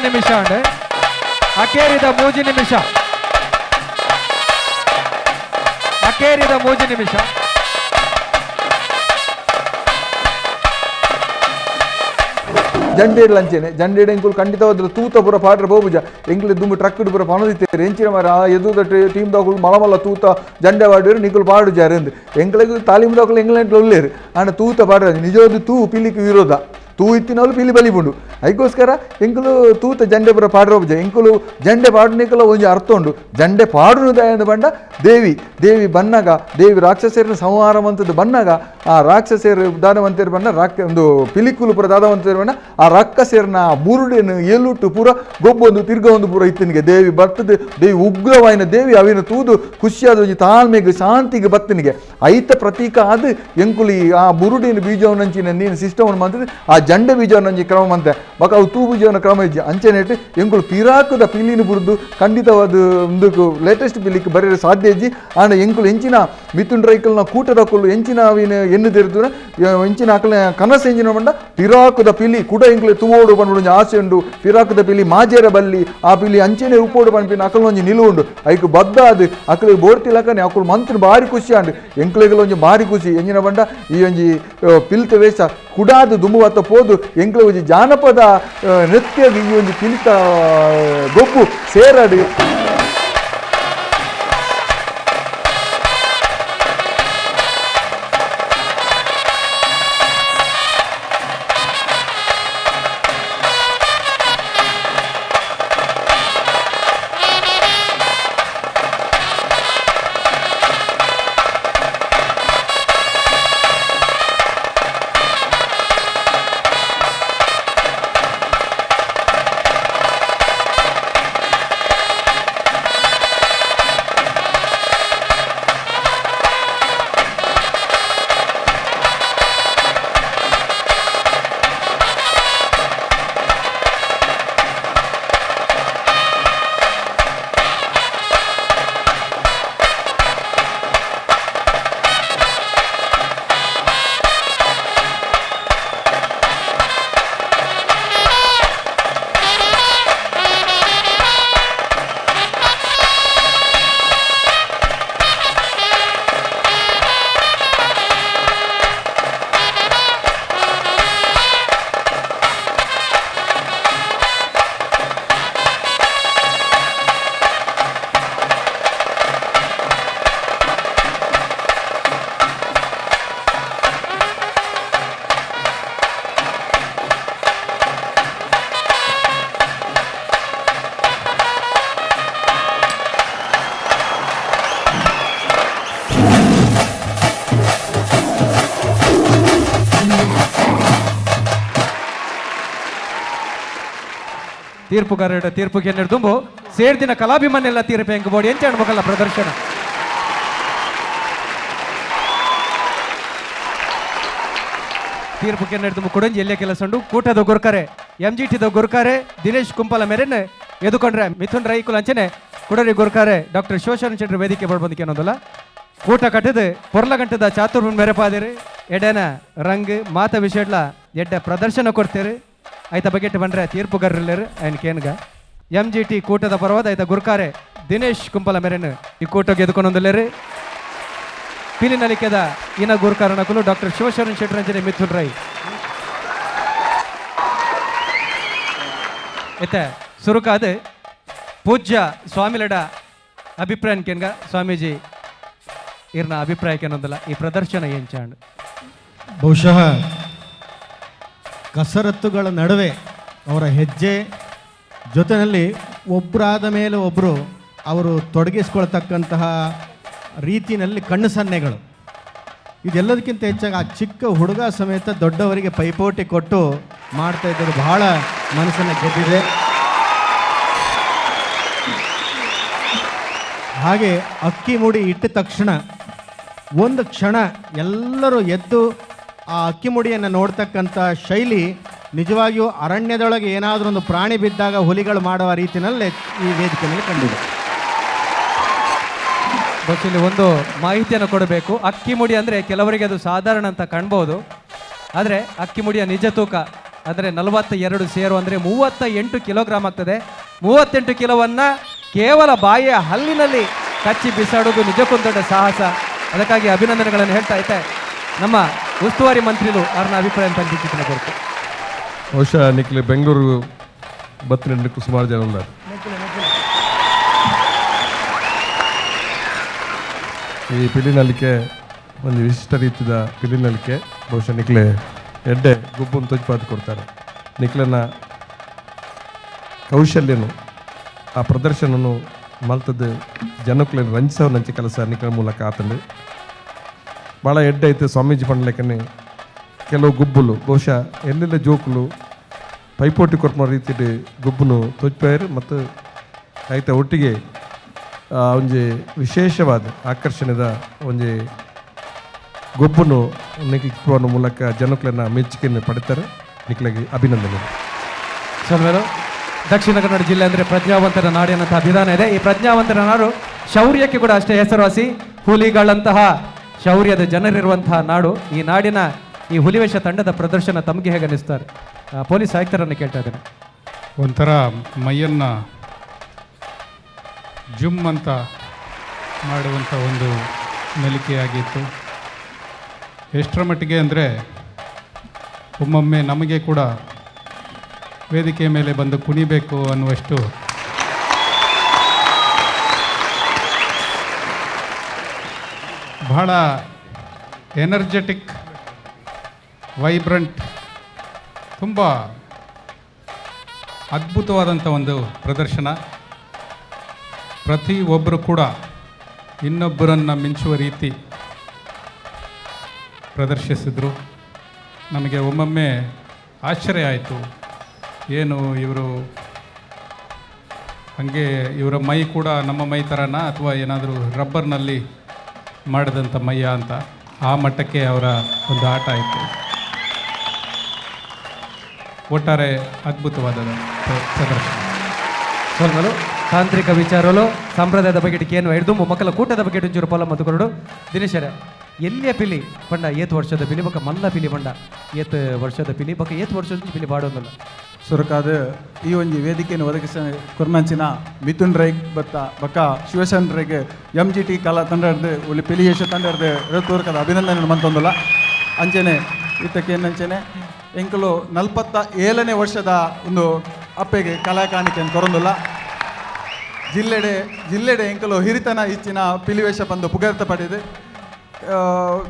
ನಿಮಿಷ ಅಂಡ್ ಅಕೇರಿದ 3 ನಿಮಿಷ ಜಂಡೇಡ್ ಲಂಚನೆ ಜಂಡೇಡ್ ಎಂಕುಲು ಖಂಡಿತವಾದ್ರು ತೂತ ಪೂರ ಪಾಡ್ರೆ ಬೋಬುಜ ಎಂಕ್ಲೆ ದುಂಬು ಟ್ರಕ್ ಪೂರ ಪನದಿತ್ತೇರು ಎಂಚಿನ ಮರ ಎದುದ ಟೀಮ್ ದಾಕುಲು ಮಲಮಲ್ಲ ತೂತ ಜಂಡೆ ಪಾಡಿರು ನಿಕುಲು ಪಾಡುಜಾರು ಎಂದು ಎಂಕ್ಲೆಗೂ ತಾಲೀಮು ದಾಕುಲು ಎಂಗ್ಲೆಂಡ್ ಒಲ್ಲೇರು ಆಂಡ ತೂತ ಪಾಡ್ರೆ ನಿಜವಾದ ತೂ ಪಿಲಿಕ್ಕೆ ವಿರೋಧ ತೂ ಇತ್ತಿನವಳು ಪಿಲಿ ಬಲಿಪುಂಡು ಅದಕ್ಕೋಸ್ಕರ ಎಂಕುಲು ತೂತ ಜಂಡೆ ಪುರ ಪಾಡ್ರೋಬುಜ ಎಂಕುಲು ಜಂಡೆ ಪಾಡುನಿಕಲ ಒಂಜಿ ಅರ್ಥ ಉಂಡು ಜಂಡೆ ಪಾಡುನುದಾಯಂದ ಬಂಡ ದೇವಿ ಬನ್ನಗ ದೇವಿ ರಾಕ್ಷಸೇರನ ಸಂಹಾರ ಮಂತದ್ದು ಬನ್ನಗ ಆ ರಾಕ್ಷಸೇರು ದಾನವಂತೇರು ಬಣ್ಣ ಒಂದು ಪಿಲಿಕುಲು ಪುರ ದಾದವಂತೇರು ಬಣ್ಣ ಆ ರಕ್ಕಸೇರನ ಬುರುಡೇನು ಎಲುಟ್ಟು ಪೂರ ಗೊಬ್ಬೊಂದು ತಿರ್ಗ ಒಂದು ಪೂರ ಇತ್ತನಿಗೆ ದೇವಿ ಬರ್ತದೆ ದೇವಿ ಉಗ್ರವಾಯಿನ ದೇವಿ ಅವಿನ ತೂದು ಖುಷಿಯಾದ ಒಂಜಿ ತಾಳ್ಮೆಗೆ ಶಾಂತಿಗೆ ಬತ್ತನಿಗೆ ಐತ ಪ್ರತೀಕ ಅದು ಎಂಕುಲಿ ಆ ಬುರುಡಿನ ಬೀಜವನ್ನಂಚಿನ ನೀನು ಸಿಸ್ಟಮನ್ನು ಮಂತದೆ ಆ ಜಂಡೆ ಬೀಜವನ್ನಂಚಿ ಕ್ರಮ ಮಂತೆ ಬಕ ಅವು ತೂ ಬೀಜವನ್ನ ಕ್ರಮ ಇಜ್ಜಿ ಅಂಚೆನೆಟ್ಟು ಎಂಕುಲು ಪಿರಾಕದ ಪಿಲಿನ ಬುರ್ದು ಖಂಡಿತವಾದ ಒಂದು ಲೇಟೆಸ್ಟ್ ಪಿಲಿಕ್ಕೆ ಬರೆಯಲು ಸಾಧ್ಯ ಇಜ್ಜಿ ಆಂಡ ಎಂಕುಲು ಎಂಚಿನ ಮಿಥುನ್ ರೈಕಲ್ನ ಕೂಟದಕ್ಕಲು ಎಂಚಿನ ಅವಿನ ಎನ್ನು ತೆರೆದು ಎಂಚಿನ ಅಕಲ ಕನಸು ಎಂಚಿನ ಬಂಡ ಪಿರಾಕದ ಪಿಲಿ ಕುಡ ಎಂಕ್ಲೆ ತೂವೋಡು ಬಂದ್ಬಿಡು ಆಸೆ ಉಂಡು ಪಿರಾಕದ ಪಿಲಿ ಮಾಜೇರ ಬಲ್ಲಿ ಆ ಪಿಲಿ ಅಂಚೆನೆ ಉಪ್ಪೋಡು ಬಂದ್ಪಿನ ಅಕಲ್ ಒಂಜಿ ನಿಲು ಉಂಡು ಐಕ್ ಬದ್ದ ಅದು ಅಕಲಿಗೆ ಬೋರ್ತಿಲಕನೆ ಅಕಲು ಮಂತ್ರ ಭಾರಿ ಖುಷಿ ಆಂಡು ಎಂಕ್ಲೆಗಳು ಒಂಜಿ ಭಾರಿ ಖುಷಿ ಎಂಜಿನ ಬಂಡ ಈ ಒಂಜಿ ಪಿಲ್ತ ವೇಷ ಕುಡಾದು ದುಂಬುವತ್ತ ಪೋದು ಎಂಕ್ಲೆ ಒಂಜಿ ಜಾನಪದ ನೃತ್ಯ ಈ ಒಂಜಿ ಪಿಲಿತ ಗೊಬ್ಬು ಸೇರಡು ತೀರ್ಪುಗಾರರ ತೀರ್ಪುಗೆ ತುಂಬು ಸೇರ್ದಿನ ಕಲಾಭಿಮಾನೆಲ್ಲ ತೀರ್ಪು ಹೆಂಗ್ ಬೋಡಿ ಎಂಚ ಅನ್ಬೇಕಲ್ಲ ಪ್ರದರ್ಶನ ತೀರ್ಪುಗೆ ತುಂಬ ಕುಡಂಜಿ ಎಲ್ಲೇ ಕೆಲಸ ಉಂಡು ಕೂಟದ ಗುರ್ಕರೆ MGTದ ಗುರ್ಕರೆ ದಿನೇಶ್ ಕುಂಪಲ ಮೇರೆನ್ ಎದುಕೊಂಡ್ರೆ ಮಿಥುನ್ ರೈಕುಲ್ ಅಂಚನೆ ಕುಡರಿ ಗುರ್ಕರೆ ಡಾಕ್ಟರ್ ಶಿವಶರಣ ಚಂದ್ರ ವೇದಿಕೆ ಬರ್ಬಂದಿಕೆ ಅನ್ನೋದಲ್ಲ ಕೂಟ ಕಟ್ಟದು ಪೊರ್ಲಗಂಟದ ಚಾತುರ್ಮನ್ ಮೆರೆಪಾದಿರಿ ಎಡೆನ ರಂಗ್ ಮಾತ ವಿಷಯಡ್ಲ ಎಡ್ಡೆ ಪ್ರದರ್ಶನ ಕೊಡ್ತೀರಿ ಆಯ್ತ ಬಗೆಟ್ ಬಂದ್ರೆ ತೀರ್ಪುಗಾರರು ಆಯ್ನ ಕೇನ್ಗ MGT ಕೂಟದ ಪರವಾದ ಆಯ್ತ ಗುರ್ಕಾರೆ ದಿನೇಶ್ ಕುಂಪಲ ಮೇರೆನ್ ಈ ಕೂಟಕ್ಕೆ ಎದುಕೊಂಡೊಂದಲ್ಲೇರಿ ಪಿಲಿನಲಿಕೆದ ಇನ ಗುರ್ಕಾರಣಕಲು ಡಾಕ್ಟರ್ ಶಿವಶರಣ ಶೆಟ್ಟರಂಜನೆ ಮಿಥುನ್ ರೈ ಎತ್ತ ಸುರುಕಾದ ಪೂಜ್ಯ ಸ್ವಾಮಿಲಡ ಅಭಿಪ್ರಾಯ ಕೇನ್ಗ ಸ್ವಾಮೀಜಿ ಇರ್ನ ಅಭಿಪ್ರಾಯಕ್ಕೇನೊಂದಲ್ಲ ಈ ಪ್ರದರ್ಶನ ಏನ್ ಚಾಂಡ್ ಬಹುಶಃ ಕಸರತ್ತುಗಳ ನಡುವೆ ಅವರ ಹೆಜ್ಜೆ ಜೊತೆಯಲ್ಲಿ ಒಬ್ಬರಾದ ಮೇಲೆ ಒಬ್ಬರು ಅವರು ತೊಡಗಿಸ್ಕೊಳ್ತಕ್ಕಂತಹ ರೀತಿಯಲ್ಲಿ ಕಣ್ಣು ಸನ್ನೆಗಳು ಇದೆಲ್ಲದಕ್ಕಿಂತ ಹೆಚ್ಚಾಗಿ ಆ ಚಿಕ್ಕ ಹುಡುಗ ಸಮೇತ ದೊಡ್ಡವರಿಗೆ ಪೈಪೋಟಿ ಕೊಟ್ಟು ಮಾಡ್ತಾ ಇದ್ದದ್ದು ಬಹಳ ಮನಸ್ಸನ್ನು ಗೆದ್ದಿದೆ. ಹಾಗೆ ಅಕ್ಕಿ ಮುಡಿ ಇಟ್ಟ ತಕ್ಷಣ ಒಂದು ಕ್ಷಣ ಎಲ್ಲರೂ ಎದ್ದು ಆ ಅಕ್ಕಿ ಮುಡಿಯನ್ನು ನೋಡ್ತಕ್ಕಂಥ ಶೈಲಿ ನಿಜವಾಗಿಯೂ ಅರಣ್ಯದೊಳಗೆ ಏನಾದರೂ ಒಂದು ಪ್ರಾಣಿ ಬಿದ್ದಾಗ ಹುಲಿಗಳು ಮಾಡುವ ರೀತಿಯಲ್ಲೇ ಈ ವೇದಿಕೆಯಲ್ಲಿ ಕಂಡಿದೆ. ಇಲ್ಲಿ ಒಂದು ಮಾಹಿತಿಯನ್ನು ಕೊಡಬೇಕು. ಅಕ್ಕಿ ಮುಡಿ ಅಂದರೆ ಕೆಲವರಿಗೆ ಅದು ಸಾಧಾರಣ ಅಂತ ಕಾಣ್ಬೋದು, ಆದರೆ ಅಕ್ಕಿ ಮುಡಿಯ ನಿಜ ತೂಕ ಅಂದರೆ 42 ಸೇರು ಅಂದರೆ 38 ಕಿಲೋಗ್ರಾಮ್ ಆಗ್ತದೆ. 38 ಕಿಲೋವನ್ನು ಕೇವಲ ಬಾಯಿಯ ಹಲ್ಲಿನಲ್ಲಿ ಕಚ್ಚಿ ಬಿಸಾಡೋದು ನಿಜಕ್ಕೊಂದು ದೊಡ್ಡ ಸಾಹಸ. ಅದಕ್ಕಾಗಿ ಅಭಿನಂದನೆಗಳನ್ನು ಹೇಳ್ತಾ ಇದ್ದೆ. ನಮ್ಮ ಉಸ್ತುವಾರಿ ಮಂತ್ರಿಗಳು ಅವ್ರನ್ನ ಅಭಿಪ್ರಾಯ ಪಂಚಾಯತಿನ ಕೊಡ್ತು. ಬಹುಶಃ ನಿಕ್ಲೆ ಬೆಂಗಳೂರು ಬತ್ತಿನ ಸುಮಾರು ಜನ ಉన్నారు. ಈ ಪಿಲಿನಲಿಕೆ ಒಂದು ವಿಶಿಷ್ಟ ರೀತಿಯ ಪಿಲಿನಲಿಕೆ. ಬಹುಶಃ ನಿಕ್ಲೆ ಎಡ್ಡೆ ಗುಬ್ಬನ್ನು ತೊಜ್ಪಾದು ಕೊಡ್ತಾರೆ. ನಿಕ್ಲನ ಕೌಶಲ್ಯನು ಆ ಪ್ರದರ್ಶನನು ಮಲ್ತದ್ದು ಜನಕ್ಲೇನು ರಂಜಿಸೋನಂಚೆ ಕೆಲಸ ನಿಕ್ಲ ಮೂಲಕ ಆತಂದು ಭಾಳ ಎಡ್ಡೆ ಐತೆ. ಸ್ವಾಮೀಜಿ ಪಂಡ್ಲೆಕ್ಕನೆ ಕೆಲವು ಗುಬ್ಬುಲು ಬಹುಶಃ ಎಲ್ಲೆಲ್ಲ ಜೋಕುಲು ಪೈಪೋಟಿ ಕೊರ್ಪೋ ರೀತಿಯ ಗುಬ್ಬನು ತೊಜ್ಪಾಯರು ಮತ್ತು ಆಯ್ತ ಒಟ್ಟಿಗೆ ಒಂಜಿ ವಿಶೇಷವಾದ ಆಕರ್ಷಣೆದ ಒಂಜಿ ಗೊಬ್ಬನು ನಿಕ್ಲಿನ ಮೂಲಕ ಜನಕ್ಲನ್ನ ಮೆಚ್ಚುಗೆಯನ್ನು ಪಡಿತಾರೆ. ನಿಕ್ಲಿಗೆ ಅಭಿನಂದನೆ. ಸಲ್ಮೇಲು ದಕ್ಷಿಣ ಕನ್ನಡ ಜಿಲ್ಲೆ ಅಂದರೆ ಪ್ರಜ್ಞಾವಂತರ ನಾಡು ಎನ್ನುವಂತಹ ವಿಧಾನ ಇದೆ. ಈ ಪ್ರಜ್ಞಾವಂತರ ನಾಡು ಶೌರ್ಯಕ್ಕೆ ಕೂಡ ಅಷ್ಟೇ ಹೆಸರುವಾಸಿ. ಹುಲಿಗಳಂತಹ ಶೌರ್ಯದ ಜನರಿರುವಂತಹ ನಾಡು. ಈ ನಾಡಿನ ಈ ಹುಲಿವೇಷ ತಂಡದ ಪ್ರದರ್ಶನ ತಮಗೆ ಹೇಗೆ ಅನ್ನಿಸ್ತಾರೆ? ಪೊಲೀಸ್ ಆಯುಕ್ತರನ್ನು ಕೇಳ್ತಾ ಇದ್ದೇನೆ. ಒಂಥರ ಮೈಯನ್ನು ಜುಮ್ ಅಂತ ಮಾಡುವಂಥ ಒಂದು ನಲಿಕೆಯಾಗಿತ್ತು. ಎಷ್ಟರ ಮಟ್ಟಿಗೆ ಅಂದರೆ ಒಮ್ಮೊಮ್ಮೆ ನಮಗೆ ಕೂಡ ವೇದಿಕೆ ಮೇಲೆ ಬಂದು ಕುಣಿಬೇಕು ಅನ್ನುವಷ್ಟು ಬಹಳ ಎನರ್ಜೆಟಿಕ್, ವೈಬ್ರೆಂಟ್, ತುಂಬ ಅದ್ಭುತವಾದಂಥ ಒಂದು ಪ್ರದರ್ಶನ. ಪ್ರತಿ ಒಬ್ಬರು ಕೂಡ ಇನ್ನೊಬ್ಬರನ್ನು ಮಿಂಚುವ ರೀತಿ ಪ್ರದರ್ಶಿಸಿದರು. ನಮಗೆ ಒಮ್ಮೊಮ್ಮೆ ಆಶ್ಚರ್ಯ ಆಯಿತು, ಏನು ಇವರು ಹಾಗೆ ಇವರ ಮೈ ಕೂಡ ನಮ್ಮ ಮೈ ಥರನಾ ಅಥವಾ ಏನಾದರೂ ರಬ್ಬರ್ನಲ್ಲಿ ಮಾಡಿದಂಥ ಮೈಯ ಅಂತ. ಆ ಮಟ್ಟಕ್ಕೆ ಅವರ ಒಂದು ಆಟ ಆಯಿತು. ಒಟ್ಟಾರೆ ಅದ್ಭುತವಾದ ಪ್ರದರ್ಶನ. ಸೋಲ್ಮಲು ತಾಂತ್ರಿಕ ವಿಚಾರಗಳು ಸಂಪ್ರದಾಯದ ಬಗ್ಗೆ ಏನು ಹಿಡಿದು ಮಕ್ಕಳ ಕೂಟದ ಬಗ್ಗೆ ಒಂಚೂರು ಪೊಲ ಮತ್ತು ಕೊರಡು ದಿನೇಶರ ಎಲ್ಲಿಯ ಪಿಲಿ ಪಂಡ ಏತ್ ವರ್ಷದ ಪಿಲಿ ಬಕ್ಕ ಮಲ್ಲ ಪಿಲಿ ಪಂಡ ಏತ್ ವರ್ಷದ ಪಿಲಿ ಬಕ್ಕ ಏತ್ ವರ್ಷದ ಪಿಲಿ ಬಾಡೋದಲ್ಲ ಸುರಕಾದ ಈ ಒಂದು ವೇದಿಕೆಯನ್ನು ಒದಗಿಸ ಕುರ್ನಂಚಿನ ಮಿಥುನ್ ರೈಗ್ ಬಕ್ಕ ಶಿವಶನ್ ರೈಗ್ MGT ಕಲಾ ತಂಡದ ಒಳ್ಳೆ ಪಿಲಿಯೇಶ ತಂಡದ ತೋರ್ಕದ ಅಭಿನಂದನೆ ಮಂತೊಂದಲ್ಲ. ಅಂಚೆನೆ ಇತ್ತಕ್ಕೆ ಏನಂಚೆನೆ ಎಂಕಲು 47ನೇ ವರ್ಷದ ಒಂದು ಅಪ್ಪೆಗೆ ಕಲಾ ಕಾಣಿಕೆಯನ್ನು ಕೊರೊಂದಿಲ್ಲ. ಜಿಲ್ಲೆಡೆ ಎಂಕಲು ಹಿರಿತನ ಇಚ್ಚಿನ ಪಿಲಿವೇಷ ಬಂದು ಪುಗರ್ತ ಪಡೆದು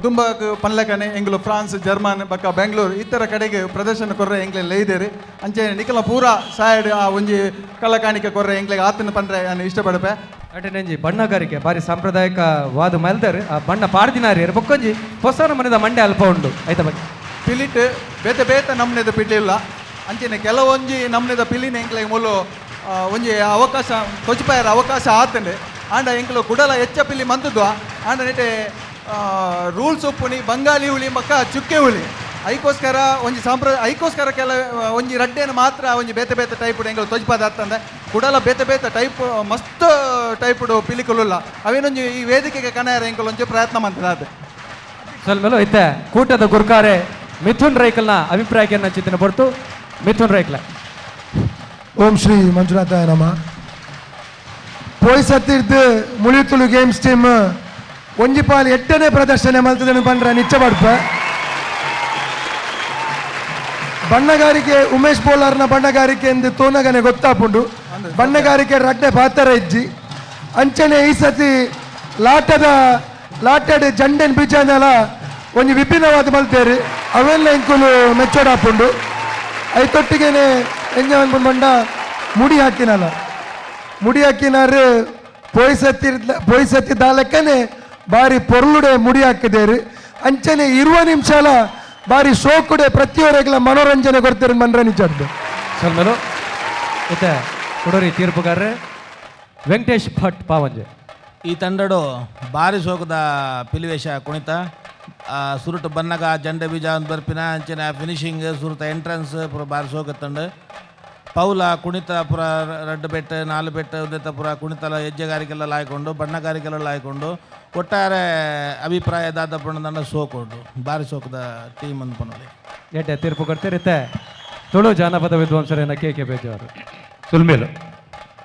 ದುಂಬಾಕ್ ಪನ್ಲಕನೆ ಎಂಗ್ಲು ಫ್ರಾನ್ಸ್, ಜರ್ಮನ್ ಬಕ್ಕ ಬೆಂಗಳೂರು ಇತರ ಕಡೆಗೆ ಪ್ರದರ್ಶನ ಕೊರ್ರೆ ಎಂಗ್ಲೆಲ್ಲ ಇದ್ದೇರಿ. ಅಂಚೆ ನಿಖಲ ಪೂರ ಸಾಯಡ್ ಆ ಒಂಜಿ ಕಲಾಕಾಣಿಕೆ ಕೊರ್ರೆ ಎಂಗ್ಲಿಗೆ ಆತನ ಪಂಡ್ರೆ ನಾನು ಇಷ್ಟಪಡಪೆ. ಅಟೆಂಜಿ ಬಣ್ಣಗಾರಿಕೆ ಬಾರಿ ಸಾಂಪ್ರದಾಯಿಕವಾದ ಮಲ್ದರ್ ಆ ಬಣ್ಣ ಪಾಡ್ದಿನಾರಿ ಬೊಕ್ಕೊಂಜಿ ಹೊಸ ಮನೆದ ಮಂಡೆ ಅಲ್ಪ ಉಂಡು ಆಯ್ತ ಬಗ್ಗೆ ಪಿಲಿಟ್ ಬೇತೆ ನಮ್ನೆದ ಪಿಲಿಲ್ಲ. ಅಂಚೆನೆ ಕೆಲವೊಂಜಿ ನಮ್ನೆದ ಪಿಲಿನ ಎಂಗ್ಲಿಗೆ ಮೂಲು ಒಂಜಿ ಅವಕಾಶ ಕೊಚ್ಚಿಪಾಯರ ಅವಕಾಶ ಆತಂಡೆ ಆಂಡ ಎಂಕ್ಲು ಕುಡಲ ಹೆಚ್ಚ ಪಿಲಿ ಮಂತದ್ವ ಆಂಡ ನೆಟೆ ರೂಲ್ಸ್ ಒಪ್ಪುನಿ ಬಂಗಾಲಿ ಹುಳಿ ಮಕ್ಕ ಚುಕ್ಕೆ ಹುಳಿ ಐಕೋಸ್ಕರ ಒಂಜಿ ಐಕೋಸ್ಕರ ಕೆಲ ಒಂಜಿ ರಡ್ಡೆಯನ್ನು ಮಾತ್ರ ಒಂಜಿ ಬೇತೆ ಟೈಪ್ ಎಂಗಳು ತೊಜ್ಪಾದ ಆಗ್ತಂದೆ ಕುಡಲ ಬೇತೆ ಟೈಪ್ ಮಸ್ತ್ ಟೈಪ್ಡು ಪಿಲಿಕುಲ್ಲ ಅವೇನೊಂಜಿ ಈ ವೇದಿಕೆಗೆ ಕನಾಯರ ಎಂಕಲು ಒಂಚೂರು ಪ್ರಯತ್ನ ಮಾಡ್ತಾರೆ. ಅದು ಸ್ವಲ್ಮೇಲೂ ಐತೆ ಕೂಟದ ಗುರ್ಕಾರೆ ಮಿಥುನ್ ರೈಕಲ್ನ ಅಭಿಪ್ರಾಯಕ್ಕೆ ಚಿಂತನೆ ಪಡ್ತು. ಮಿಥುನ್ ರೈಕಲ್ ಓಂ ಶ್ರೀ ಮಂಜುನಾಥಾಯ ನಮ. ಪೋಯ್ಸತ್ತಿರ್ದು ಮುಳಿತುಳು ಗೇಮ್ಸ್ ಟೀಮ್ ಒಂಜಿಪಾಲ್ 8ನೇ ಪ್ರದರ್ಶನ ಮಲ್ತದನ್ನು ಬಂದ್ರೆ ನಿಚ್ಚ ಬಡ್ಪ ಬಣ್ಣಗಾರಿಕೆ ಉಮೇಶ್ ಬೋಲಾರ್ನ ಬಣ್ಣಗಾರಿಕೆ ಎಂದು ತೋನಗನೆ ಗೊತ್ತಾಪುಂಡು. ಬಣ್ಣಗಾರಿಕೆ ರಡ್ಡೆ ಪಾತ್ರ ಇಜ್ಜಿ ಅಂಚನೆ ಈ ಸತಿ ಲಾಟದ ಜಂಡೆನ್ ಬೀಜನೆಲ್ಲ ಒಂದು ವಿಭಿನ್ನವಾದ ಮಲ್ತೇರಿ ಅವೆಲ್ಲ ಇಂಕುಲು ಮೆಚ್ಚೋಡಾಪುಂಡು. ಐತೊಟ್ಟಿಗೆನೆ ಎಂಜಾಯ್ ಬಂಡ ಮುಡಿ ಹಾಕಿನಾರು ಪೊಯ್ಸತ್ತಿ ದಾಲಕ್ಕನೆ ಬಾರಿ ಪೊರ್ಲುಡೆ ಮುಡಿ ಹಾಕಿದೇರು. ಅಂಚನೆ 20 ನಿಮಿಷಲ ಬಾರಿ ಶೋಕುಡೆ ಪ್ರತಿಯೊರೆಗಳ ಮನೋರಂಜನೆ ಕೊಡ್ತಾರೆ ಮನ್ರ ನಿಜದ್ದು. ಸ್ವಲ್ಮೇಲೂ ಐತೆ ಕೊಡೋರಿ ತೀರ್ಪುಗಾರರೆ ವೆಂಕಟೇಶ್ ಭಟ್ ಪಾವಂಜೆ. ಈ ತಂಡಡು ಭಾರಿ ಶೋಕದ ಪಿಲಿವೇಶ ಕುಣಿತ ಸುರುಟು ಬನ್ನಗ ಜಂಡೆ ಬೀಜ ಒಂದು ಬರ್ಪಿನ ಅಂಚಿನ ಫಿನಿಶಿಂಗ್ ಸುರುತ ಎಂಟ್ರೆನ್ಸ್ ಪೂರ ಭಾರಿ ಶೋಕ ತಂಡು ಪೌಲ ಕುಣಿತ ಪೂರ 2 ಬೆಟ್ 4 ಬೆಟ್ ಉದ್ದೇತ ಪೂರ ಕುಣಿತಲ ಹೆಜ್ಜೆಗಾರಿಕೆಲ್ಲ ಲಾಯ್ಕೊಂಡು ಬಣ್ಣಗಾರಿಕೆಲ್ಲ ಲಾಯ್ಕೊಂಡು ಒಟ್ಟಾರೆ ಅಭಿಪ್ರಾಯ ದಾದ ಪುಣ್ಣ ತಂಡ ಸೋಕೊಂಡು ಭಾರಿ ಶೋಕದ ಟೀಮ್ ಅಂದ್ಕೊಂಡು ಎಡ್ಡೆ ತೀರ್ಪು ಕೊಡ್ತಿರುತ್ತೆ. ತುಳು ಜಾನಪದ ವಿದ್ವಾಂಸರೇನ KK ಪೇಜಾವರ್ ಸುಲ್ಮೇಲು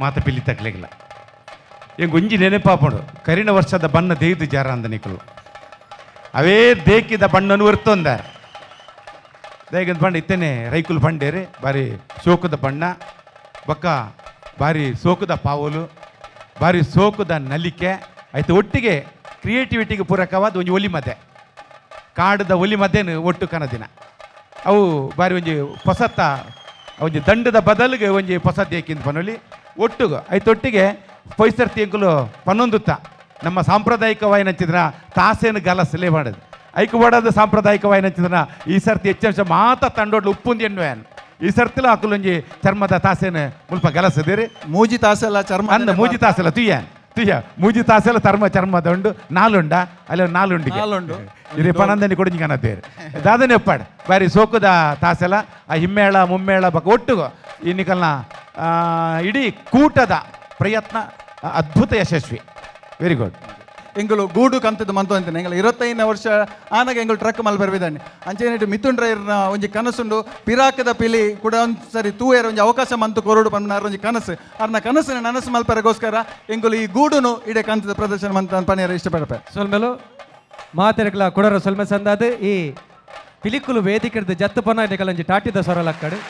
ಮಾತ ಪಿಲ್ಲಿ ತಕ್ಲೆಗಿಲ್ಲ ಹೆಂಗೆ ಒಂಜಿ ನೆನಪಾಪಡು ಕರಿನ ವರ್ಷದ ಬಣ್ಣ ದೇಯ್ದು ಜಾರ ಅಂದ ನಿಕಲು ಅವೇ ದೇಕಿದ ಬಣ್ಣನು ಇರ್ತೊಂದಾರ ದೇಗದ ಬಣ್ಣ ಇತ್ತೇನೆ ರೈಕುಲು ಬಂಡೇರಿ ಬಾರಿ ಸೋಕುದ ಬಣ್ಣ ಬಕ್ಕ ಬಾರಿ ಸೋಕುದ ಪಾವಲು ಬಾರಿ ಸೋಕುದ ನಲಿಕೆ ಆಯ್ತು ಒಟ್ಟಿಗೆ ಕ್ರಿಯೇಟಿವಿಟಿಗೆ ಪೂರಕವಾದ ಒಂಜಿ ಒಲಿ ಮದೆ ಕಾಡದ ಒಲಿ ಮದ್ದೇನು ಒಟ್ಟು ಕನದಿನ ಅವು ಬಾರಿ ಒಂಜಿ ಹೊಸತ್ತ ಒಂಜಿ ದಂಡದ ಬದಲಿಗೆ ಒಂಜಿ ಹೊಸದ್ದು ಏಕಿಂದ ಪನೊಲಿ ಒಟ್ಟುಗು ಆಯ್ತೊಟ್ಟಿಗೆ ಪೈಸರ್ತಿ ಎಂಕುಲು ಪನ್ನೊಂದುತ್ತ ನಮ್ಮ ಸಾಂಪ್ರದಾಯಿಕವಾಯಿನಂಚಿದ್ರ ತಾಸೇನು ಗಲಸಲೇ ಮಾಡೋದು ಐಕು ಮಾಡೋದು ಸಾಂಪ್ರದಾಯಿಕವಾಯಿನಂಚಿದ್ರ ಈ ಸರ್ತಿ ಹೆಚ್ಚಂಶ ಮಾತ ತಂಡೋಡ್ಲು ಉಪ್ಪುಂದಿ ಎನ್ನುವೇನು ಈ ಸರ್ತಿಲ ಹಾಕಲು ಒಂಜಿ ಚರ್ಮದ ತಾಸೇನು ಮುಲ್ಪ ಗಲಸದಿರಿ ಮೂಜಿ ತಾಸೆಲ್ಲ ಚರ್ಮ ಅಂದ ಮೂಜಿ ತಾಸೆಲ್ಲ ತುಯ್ಯ ಮೂಜಿ ತಾಸೆಲ್ಲ ಚರ್ಮದ ಉಂಡು ನಾಲುಂಡ ಅಲ್ಲಿ ನಾಲುಂಡಿಗೆ ನಾಲುಂಡು. ಇರಿ ಪನಂದನಿ ಕೊಡಿ ಕನದೇರಿ ದಾದನೆ ಒಪ್ಪಾಡು ಬಾರಿ ಸೋಕುದ ತಾಸೆಲ್ಲ ಆ ಹಿಮ್ಮೇಳ ಮುಮ್ಮೇಳ ಬಕ್ಕ ಒಟ್ಟುಗು ಈ ನಿಕಲ್ನ ಇಡೀ ಕೂಟದ ಪ್ರಯತ್ನ ಅದ್ಭುತ ಯಶಸ್ವಿ ವೆರಿ ಗುಡ್ ಎಂಗಳು ಗೂಡು ಕಂತದ್ದು ಮಂತು ಅಂತಾನೆ ಎಂಗಳು 25ನೇ ವರ್ಷ ಆನಾಗ ಎಂಗಳು ಟ್ರಕ್ ಮಲ್ ಬರ್ಬಿದ್ದಾನೆ ಅಂಚೆನಿಟ್ಟು ಮಿಥುನ್ ಡ್ರೈರ್ನ ಒಂಜಿ ಕನಸುಂಡು ಪಿರಾಕದ ಪಿಲಿ ಕೂಡ ಒಂದು ಸರಿ ತೂಯರ ಒಂಜಿ ಅವಕಾಶ ಮಂತು ಕೊರೋಡು ಪನ್ನಾರ ಒಂಜಿ ಕನಸು ಅರ್ನ ಕನಸಿನ ನನಸು ಮಲ್ಪರಗೋಸ್ಕರ ಎಂಗಳು ಈ ಗೂಡುನು ಇಡೇ ಕಂತದ ಪ್ರದರ್ಶನ ಮಂತ ಪಣಿಯರ ಇಷ್ಟಪಡಪ ಸೊಲ್ಮೆಲು ಮಾತೆರಕಲ ಕೊಡರ ಸೊಲ್ಮೆ ಸಂದಾದ ಈ ಪಿಲಿಕುಲು ವೇದಿಕೆ ಜತ್ತು ಪನ ಟಾಟಿದ ಸೊರಲಕ್ಕಡು